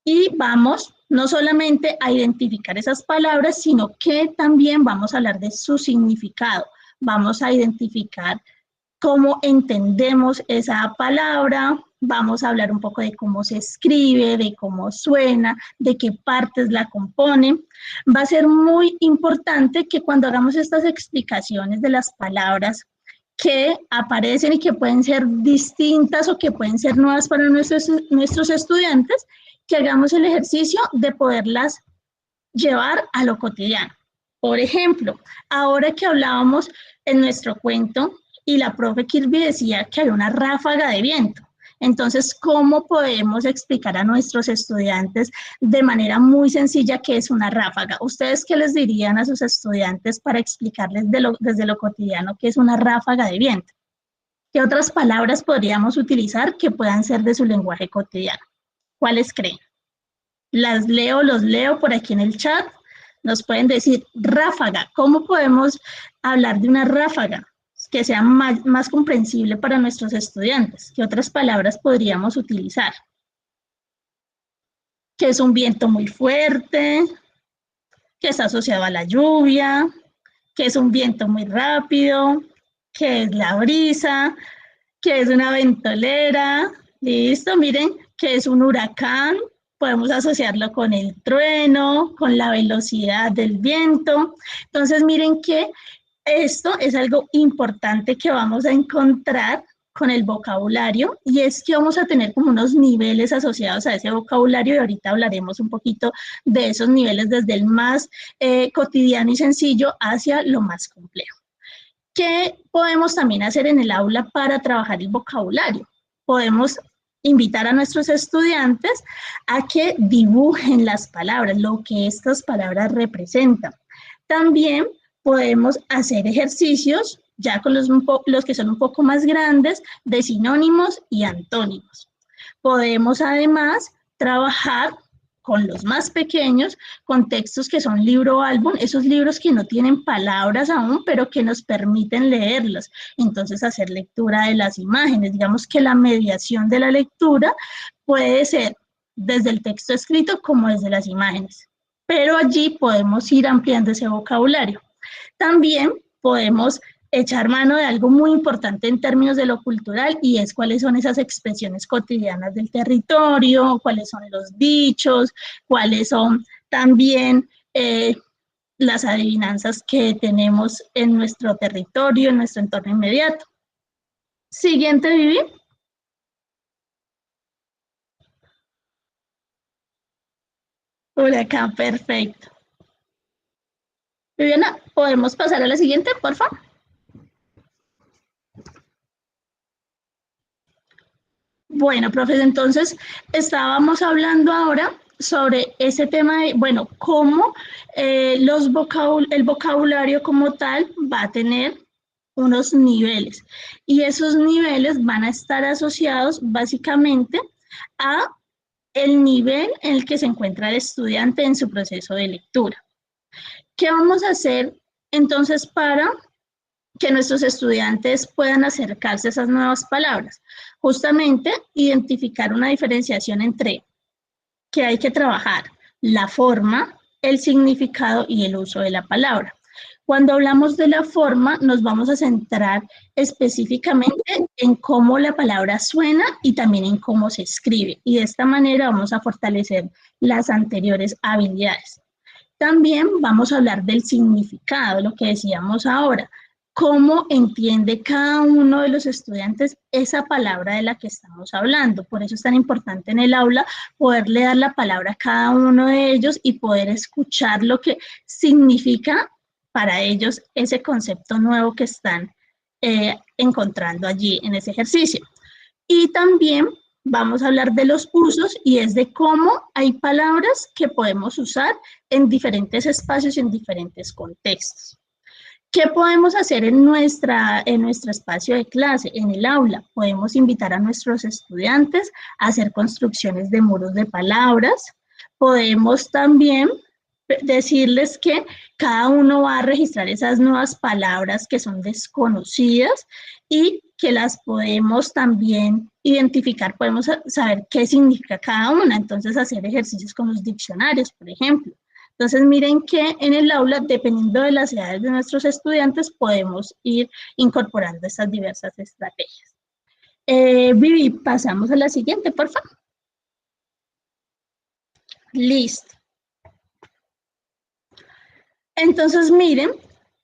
Y vamos no solamente a identificar esas palabras, sino que también vamos a hablar de su significado. Vamos a identificar cómo entendemos esa palabra, vamos a hablar un poco de cómo se escribe, de cómo suena, de qué partes la componen. Va a ser muy importante que cuando hagamos estas explicaciones de las palabras que aparecen y que pueden ser distintas o que pueden ser nuevas para nuestros estudiantes, que hagamos el ejercicio de poderlas llevar a lo cotidiano. Por ejemplo, ahora que hablábamos en nuestro cuento y la profe Kirby decía que hay una ráfaga de viento. Entonces, ¿cómo podemos explicar a nuestros estudiantes de manera muy sencilla qué es una ráfaga? ¿Ustedes qué les dirían a sus estudiantes para explicarles desde lo cotidiano qué es una ráfaga de viento? ¿Qué otras palabras podríamos utilizar que puedan ser de su lenguaje cotidiano? ¿Cuáles creen? Los leo por aquí en el chat. Nos pueden decir ráfaga. ¿Cómo podemos hablar de una ráfaga que sea más comprensible para nuestros estudiantes? ¿Qué otras palabras podríamos utilizar? Que es un viento muy fuerte, que está asociado a la lluvia, que es un viento muy rápido, que es la brisa, que es una ventolera. Listo, miren, que es un huracán. Podemos asociarlo con el trueno, con la velocidad del viento. Entonces, miren que esto es algo importante que vamos a encontrar con el vocabulario, y es que vamos a tener como unos niveles asociados a ese vocabulario, y ahorita hablaremos un poquito de esos niveles desde el más cotidiano y sencillo hacia lo más complejo. ¿Qué podemos también hacer en el aula para trabajar el vocabulario? Podemos invitar a nuestros estudiantes a que dibujen las palabras, lo que estas palabras representan. También podemos hacer ejercicios Ya con los que son un poco más grandes, de sinónimos y antónimos. Podemos además trabajar con los más pequeños, con textos que son libro-álbum, esos libros que no tienen palabras aún, pero que nos permiten leerlos. Entonces, hacer lectura de las imágenes. Digamos que la mediación de la lectura puede ser desde el texto escrito como desde las imágenes. Pero allí podemos ir ampliando ese vocabulario. También podemos echar mano de algo muy importante en términos de lo cultural, y es cuáles son esas expresiones cotidianas del territorio, cuáles son los dichos, cuáles son también las adivinanzas que tenemos en nuestro territorio, en nuestro entorno inmediato. Siguiente, Vivi. Por acá, perfecto. Viviana, ¿podemos pasar a la siguiente, por favor? Bueno, profes, entonces estábamos hablando ahora sobre ese tema de, bueno, cómo el vocabulario como tal va a tener unos niveles, y esos niveles van a estar asociados básicamente a el nivel en el que se encuentra el estudiante en su proceso de lectura. ¿Qué vamos a hacer entonces para que nuestros estudiantes puedan acercarse a esas nuevas palabras? Justamente identificar una diferenciación entre que hay que trabajar la forma, el significado y el uso de la palabra. Cuando hablamos de la forma, nos vamos a centrar específicamente en cómo la palabra suena y también en cómo se escribe, y de esta manera vamos a fortalecer las anteriores habilidades. También vamos a hablar del significado, lo que decíamos ahora, cómo entiende cada uno de los estudiantes esa palabra de la que estamos hablando. Por eso es tan importante en el aula poderle dar la palabra a cada uno de ellos y poder escuchar lo que significa para ellos ese concepto nuevo que están encontrando allí en ese ejercicio. Y también vamos a hablar de los usos, y es de cómo hay palabras que podemos usar en diferentes espacios y en diferentes contextos. ¿Qué podemos hacer en nuestro espacio de clase, en el aula? Podemos invitar a nuestros estudiantes a hacer construcciones de muros de palabras. Podemos también decirles que cada uno va a registrar esas nuevas palabras que son desconocidas y que las podemos también identificar, podemos saber qué significa cada una. Entonces, hacer ejercicios con los diccionarios, por ejemplo. Entonces, miren que en el aula, dependiendo de las edades de nuestros estudiantes, podemos ir incorporando estas diversas estrategias. Vivi, pasamos a la siguiente, por favor. Listo. Entonces, miren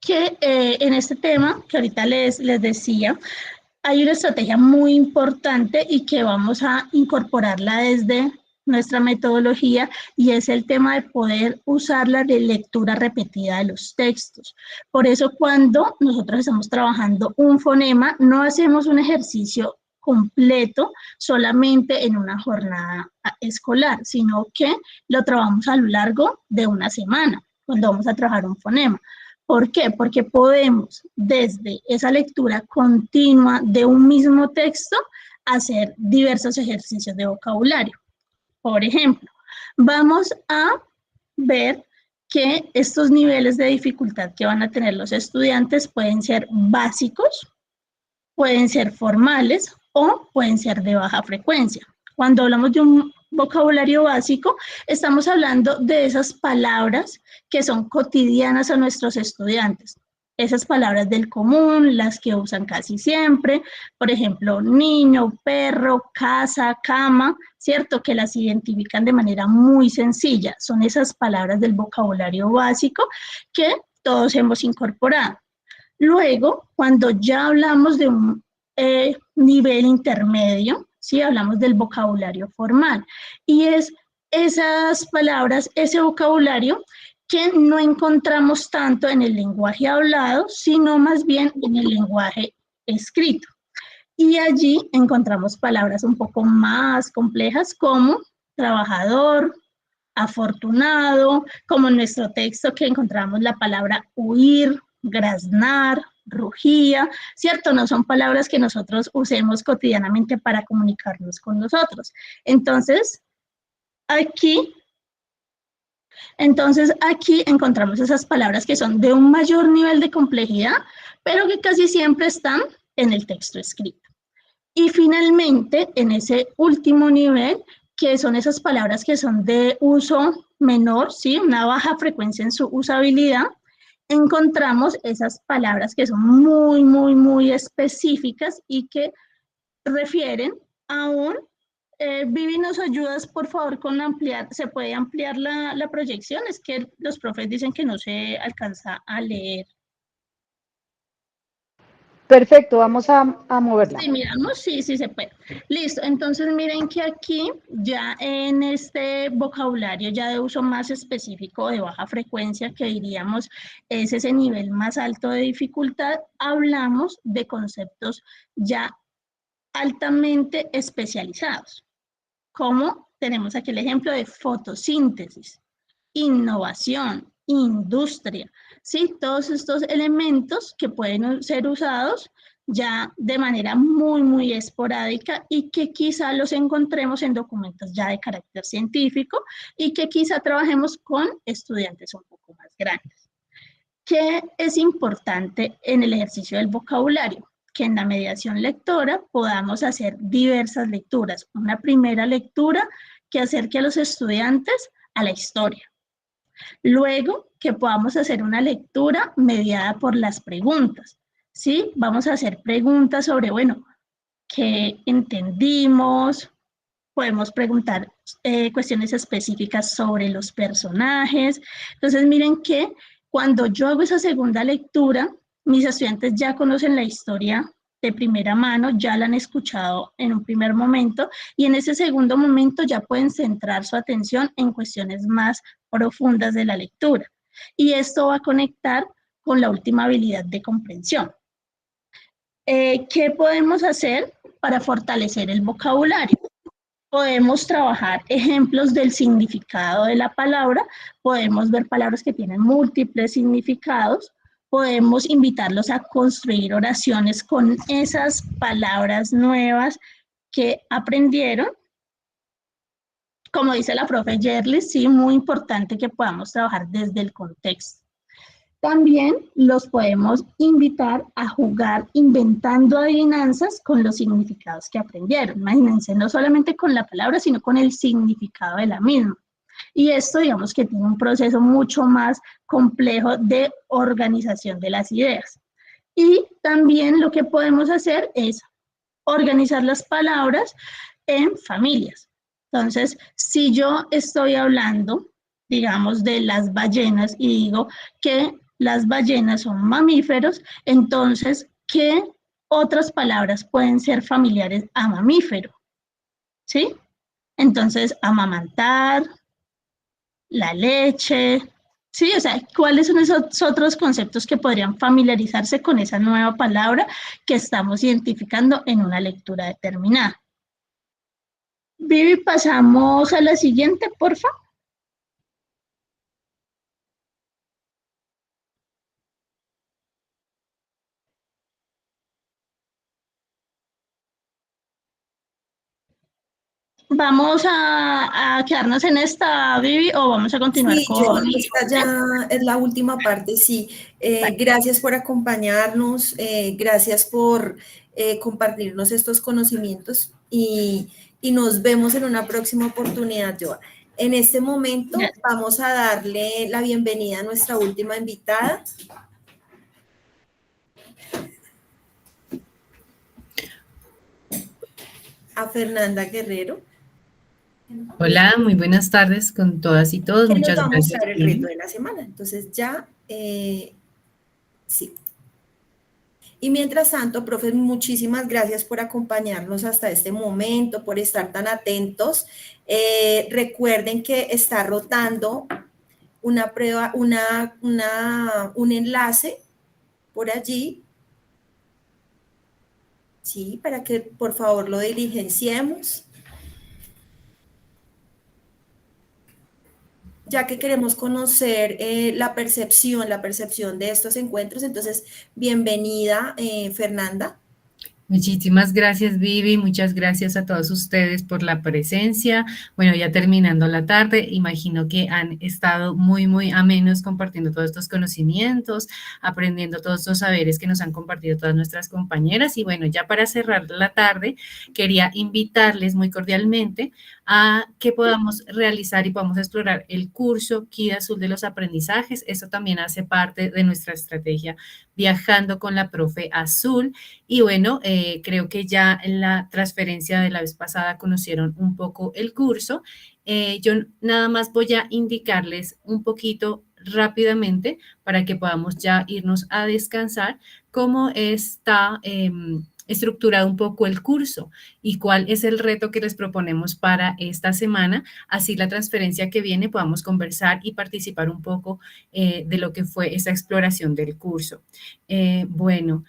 que en este tema que ahorita les decía, hay una estrategia muy importante y que vamos a incorporarla desde nuestra metodología, y es el tema de poder usarla de lectura repetida de los textos. Por eso, cuando nosotros estamos trabajando un fonema, no hacemos un ejercicio completo solamente en una jornada escolar, sino que lo trabajamos a lo largo de una semana, cuando vamos a trabajar un fonema. ¿Por qué? Porque podemos, desde esa lectura continua de un mismo texto, hacer diversos ejercicios de vocabulario. Por ejemplo, vamos a ver que estos niveles de dificultad que van a tener los estudiantes pueden ser básicos, pueden ser formales o pueden ser de baja frecuencia. Cuando hablamos de un vocabulario básico, estamos hablando de esas palabras que son cotidianas a nuestros estudiantes. Esas palabras del común, las que usan casi siempre, por ejemplo, niño, perro, casa, cama, ¿cierto? Que las identifican de manera muy sencilla. Son esas palabras del vocabulario básico que todos hemos incorporado. Luego, cuando ya hablamos de un nivel intermedio, ¿sí? Hablamos del vocabulario formal, y es esas palabras, ese vocabulario que no encontramos tanto en el lenguaje hablado, sino más bien en el lenguaje escrito. Y allí encontramos palabras un poco más complejas como trabajador, afortunado, como en nuestro texto que encontramos la palabra huir, graznar, rugía, ¿cierto? No son palabras que nosotros usemos cotidianamente para comunicarnos con nosotros. Entonces, aquí encontramos esas palabras que son de un mayor nivel de complejidad, pero que casi siempre están en el texto escrito. Y finalmente, en ese último nivel, que son esas palabras que son de uso menor, ¿sí? Una baja frecuencia en su usabilidad, encontramos esas palabras que son muy, muy, muy específicas y que refieren a un... Vivi, ¿nos ayudas, por favor, con ampliar? ¿Se puede ampliar la proyección? Es que los profes dicen que no se alcanza a leer. Perfecto, vamos a moverla. Sí, miramos, sí se puede. Listo, entonces miren que aquí ya en este vocabulario ya de uso más específico de baja frecuencia, que diríamos es ese nivel más alto de dificultad, hablamos de conceptos ya altamente especializados, como tenemos aquí el ejemplo de fotosíntesis, innovación, industria, ¿sí? Todos estos elementos que pueden ser usados ya de manera muy, muy esporádica y que quizá los encontremos en documentos ya de carácter científico y que quizá trabajemos con estudiantes un poco más grandes. ¿Qué es importante en el ejercicio del vocabulario? Que en la mediación lectora podamos hacer diversas lecturas. Una primera lectura que acerque a los estudiantes a la historia. Luego, que podamos hacer una lectura mediada por las preguntas, ¿sí? Vamos a hacer preguntas sobre, bueno, ¿qué entendimos? Podemos preguntar cuestiones específicas sobre los personajes. Entonces, miren que cuando yo hago esa segunda lectura, mis estudiantes ya conocen la historia de primera mano, ya la han escuchado en un primer momento y en ese segundo momento ya pueden centrar su atención en cuestiones más profundas de la lectura. Y esto va a conectar con la última habilidad de comprensión. ¿Qué podemos hacer para fortalecer el vocabulario? Podemos trabajar ejemplos del significado de la palabra, podemos ver palabras que tienen múltiples significados, podemos invitarlos a construir oraciones con esas palabras nuevas que aprendieron. Como dice la profe Yerlis, sí, muy importante que podamos trabajar desde el contexto. También los podemos invitar a jugar inventando adivinanzas con los significados que aprendieron. Imagínense, no solamente con la palabra, sino con el significado de la misma. Y esto, digamos que tiene un proceso mucho más complejo de organización de las ideas. Y también lo que podemos hacer es organizar las palabras en familias. Entonces, si yo estoy hablando, digamos, de las ballenas y digo que las ballenas son mamíferos, entonces, ¿qué otras palabras pueden ser familiares a mamífero? ¿Sí? Entonces, amamantar, la leche, ¿sí? O sea, ¿cuáles son esos otros conceptos que podrían familiarizarse con esa nueva palabra que estamos identificando en una lectura determinada? Vivi, pasamos a la siguiente, porfa. ¿Vamos a quedarnos en esta, Vivi, o vamos a continuar Sí, con... yo, esta ya es la última parte, sí. Vale. Gracias por acompañarnos, gracias por compartirnos estos conocimientos y nos vemos en una próxima oportunidad, Joa. En este momento vamos a darle la bienvenida a nuestra última invitada. A Fernanda Guerrero. Hola, muy buenas tardes con todas y todos. Que Muchas nos va a gracias. mostrar el reto de la semana. Entonces ya, sí. Y mientras tanto, profe, muchísimas gracias por acompañarnos hasta este momento, por estar tan atentos. Recuerden que está rotando una prueba, un enlace por allí. Sí, para que por favor lo diligenciemos. ya que queremos conocer la percepción de estos encuentros. Entonces, bienvenida, Fernanda. Muchísimas gracias, Vivi. Muchas gracias a todos ustedes por la presencia. Bueno, ya terminando la tarde, imagino que han estado muy amenos compartiendo todos estos conocimientos, aprendiendo todos estos saberes que nos han compartido todas nuestras compañeras. Y bueno, ya para cerrar la tarde, quería invitarles muy cordialmente a que podamos realizar y podamos explorar el curso Kid Azul de los aprendizajes. Eso también hace parte de nuestra estrategia Viajando con la Profe Azul. Y bueno, creo que ya en la transferencia de la vez pasada conocieron un poco el curso. Yo nada más voy a indicarles un poquito rápidamente para que podamos ya irnos a descansar cómo está estructurado un poco el curso y cuál es el reto que les proponemos para esta semana. Así la transferencia que viene podamos conversar y participar un poco de lo que fue esa exploración del curso. Bueno,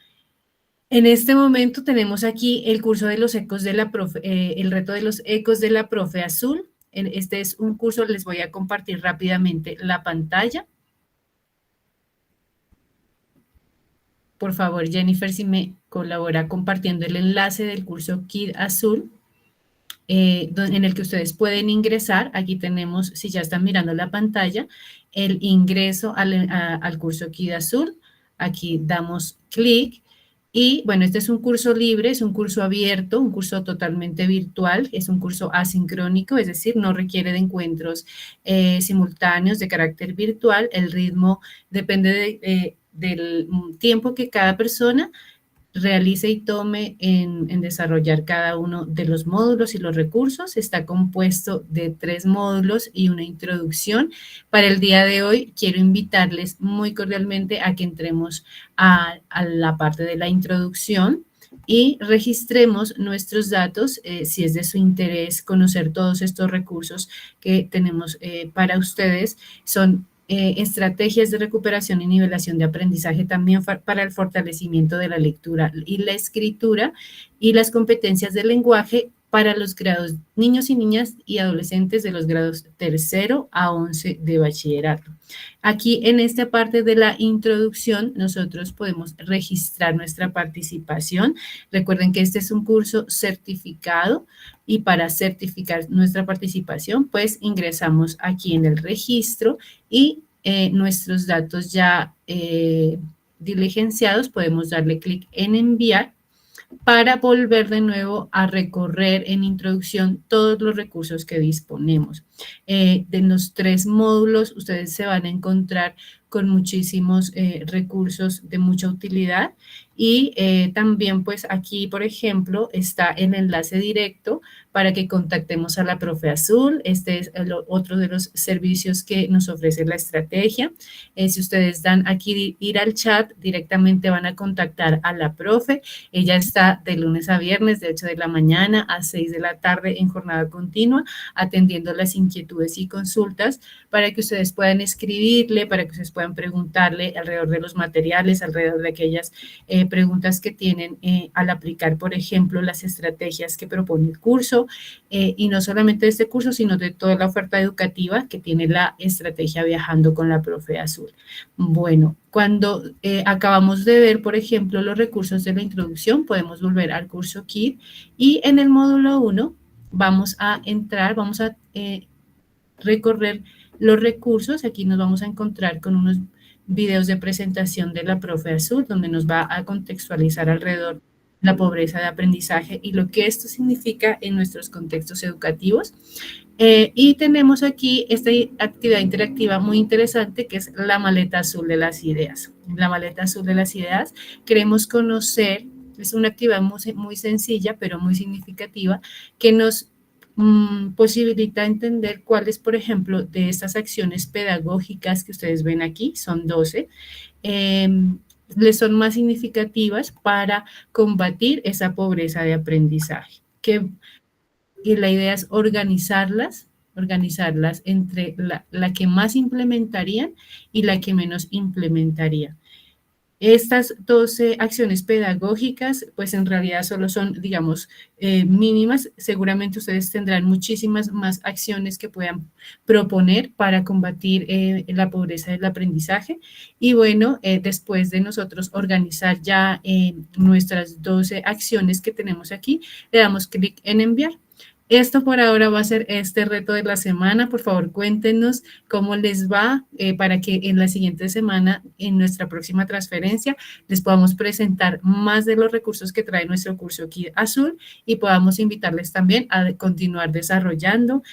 en este momento tenemos aquí el curso de los ecos de la profe, el reto de los ecos de la profe Azul. Este es un curso, les voy a compartir rápidamente la pantalla. Por favor, Jennifer, si me colabora compartiendo el enlace del curso Kid Azul, en el que ustedes pueden ingresar. Aquí tenemos, si ya están mirando la pantalla, el ingreso al curso Kid Azul. Aquí damos clic. Y bueno, este es un curso libre, es un curso abierto, un curso totalmente virtual, es un curso asincrónico, es decir, no requiere de encuentros simultáneos de carácter virtual. El ritmo depende del tiempo que cada persona realice y tome en desarrollar cada uno de los módulos y los recursos. Está compuesto de 3 módulos y una introducción. Para el día de hoy quiero invitarles muy cordialmente a que entremos a la parte de la introducción y registremos nuestros datos, si es de su interés conocer todos estos recursos que tenemos para ustedes. Son estrategias de recuperación y nivelación de aprendizaje también para el fortalecimiento de la lectura y la escritura y las competencias del lenguaje para los grados niños y niñas y adolescentes de los grados 3º a 11 de bachillerato. Aquí en esta parte de la introducción nosotros podemos registrar nuestra participación. Recuerden que este es un curso certificado y para certificar nuestra participación pues ingresamos aquí en el registro y nuestros datos ya diligenciados podemos darle clic en enviar para volver de nuevo a recorrer en introducción todos los recursos que disponemos. De los 3 módulos, ustedes se van a encontrar con muchísimos recursos de mucha utilidad y también pues aquí, por ejemplo, está el enlace directo para que contactemos a la profe Azul. Este es otro de los servicios que nos ofrece la estrategia. Si ustedes dan aquí ir al chat, directamente van a contactar a la profe. Ella está de lunes a viernes, de 8 de la mañana a 6 de la tarde en jornada continua, atendiendo las inquietudes y consultas para que ustedes puedan escribirle, para que ustedes puedan preguntarle alrededor de los materiales, alrededor de aquellas preguntas que tienen al aplicar, por ejemplo, las estrategias que propone el curso, y no solamente de este curso, sino de toda la oferta educativa que tiene la estrategia Viajando con la Profe Azul. Bueno, cuando acabamos de ver, por ejemplo, los recursos de la introducción, podemos volver al curso KID y en el módulo 1 vamos a entrar, vamos a recorrer los recursos. Aquí nos vamos a encontrar con unos videos de presentación de la Profe Azul, donde nos va a contextualizar alrededor de la pobreza de aprendizaje y lo que esto significa en nuestros contextos educativos. Y tenemos aquí esta actividad interactiva muy interesante que es la maleta azul de las ideas. La maleta azul de las ideas queremos conocer, es una actividad muy sencilla pero muy significativa que nos posibilita entender cuáles, por ejemplo, de estas acciones pedagógicas que ustedes ven aquí, son 12, les son más significativas para combatir esa pobreza de aprendizaje. Y la idea es organizarlas entre la que más implementarían y la que menos implementarían. Estas 12 acciones pedagógicas, pues en realidad solo son, digamos, mínimas. Seguramente ustedes tendrán muchísimas más acciones que puedan proponer para combatir la pobreza del aprendizaje. Y bueno, después de nosotros organizar ya nuestras 12 acciones que tenemos aquí, le damos clic en enviar. Esto por ahora va a ser este reto de la semana. Por favor, cuéntenos cómo les va para que en la siguiente semana, en nuestra próxima transferencia, les podamos presentar más de los recursos que trae nuestro curso Kit Azul y podamos invitarles también a continuar desarrollando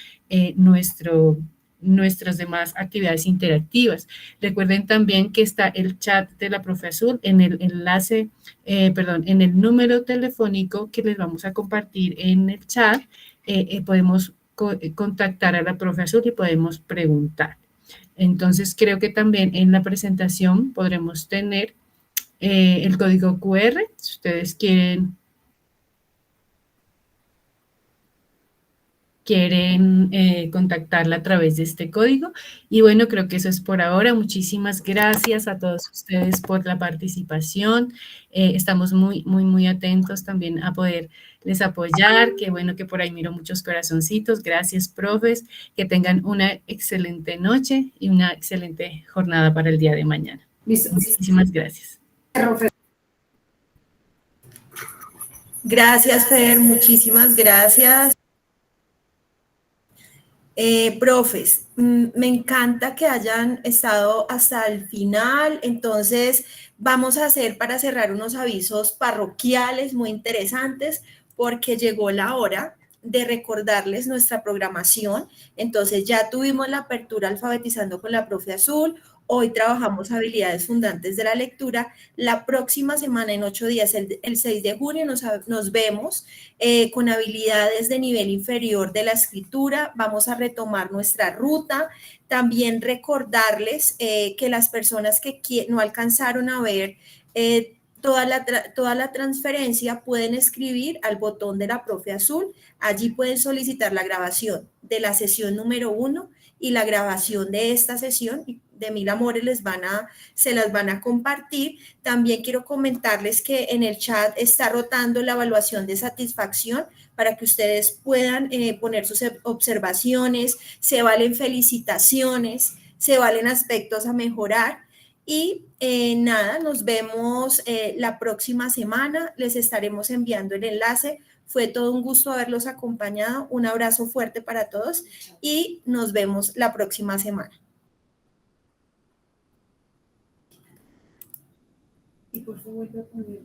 nuestras demás actividades interactivas. Recuerden también que está el chat de la Profe Azul en el enlace, en el número telefónico que les vamos a compartir en el chat. Podemos contactar a la Profe Azul y podemos preguntar. Entonces, creo que también en la presentación podremos tener el código QR, si ustedes quieren contactarla a través de este código. Y bueno, creo que eso es por ahora. Muchísimas gracias a todos ustedes por la participación. Estamos muy atentos también a poderles apoyar. Qué bueno que por ahí miro muchos corazoncitos. Gracias, profes. Que tengan una excelente noche y una excelente jornada para el día de mañana. Muchísimas gracias. Gracias, Fer, muchísimas gracias. Profes, me encanta que hayan estado hasta el final, entonces vamos a hacer para cerrar unos avisos parroquiales muy interesantes porque llegó la hora de recordarles nuestra programación. Entonces ya tuvimos la apertura alfabetizando con la Profe Azul. Hoy trabajamos habilidades fundantes de la lectura. La próxima semana, en 8 días, el 6 de junio, nos vemos con habilidades de nivel inferior de la escritura. Vamos a retomar nuestra ruta. También recordarles que las personas que no alcanzaron a ver toda la transferencia pueden escribir al botón de la Profe Azul. Allí pueden solicitar la grabación de la sesión número 1 y la grabación de esta sesión de Mil Amores se las van a compartir. También quiero comentarles que en el chat está rotando la evaluación de satisfacción para que ustedes puedan poner sus observaciones, se valen felicitaciones, se valen aspectos a mejorar. Y nada, nos vemos la próxima semana, les estaremos enviando el enlace. Fue todo un gusto haberlos acompañado, un abrazo fuerte para todos y nos vemos la próxima semana. Y por favor, vuelve a poner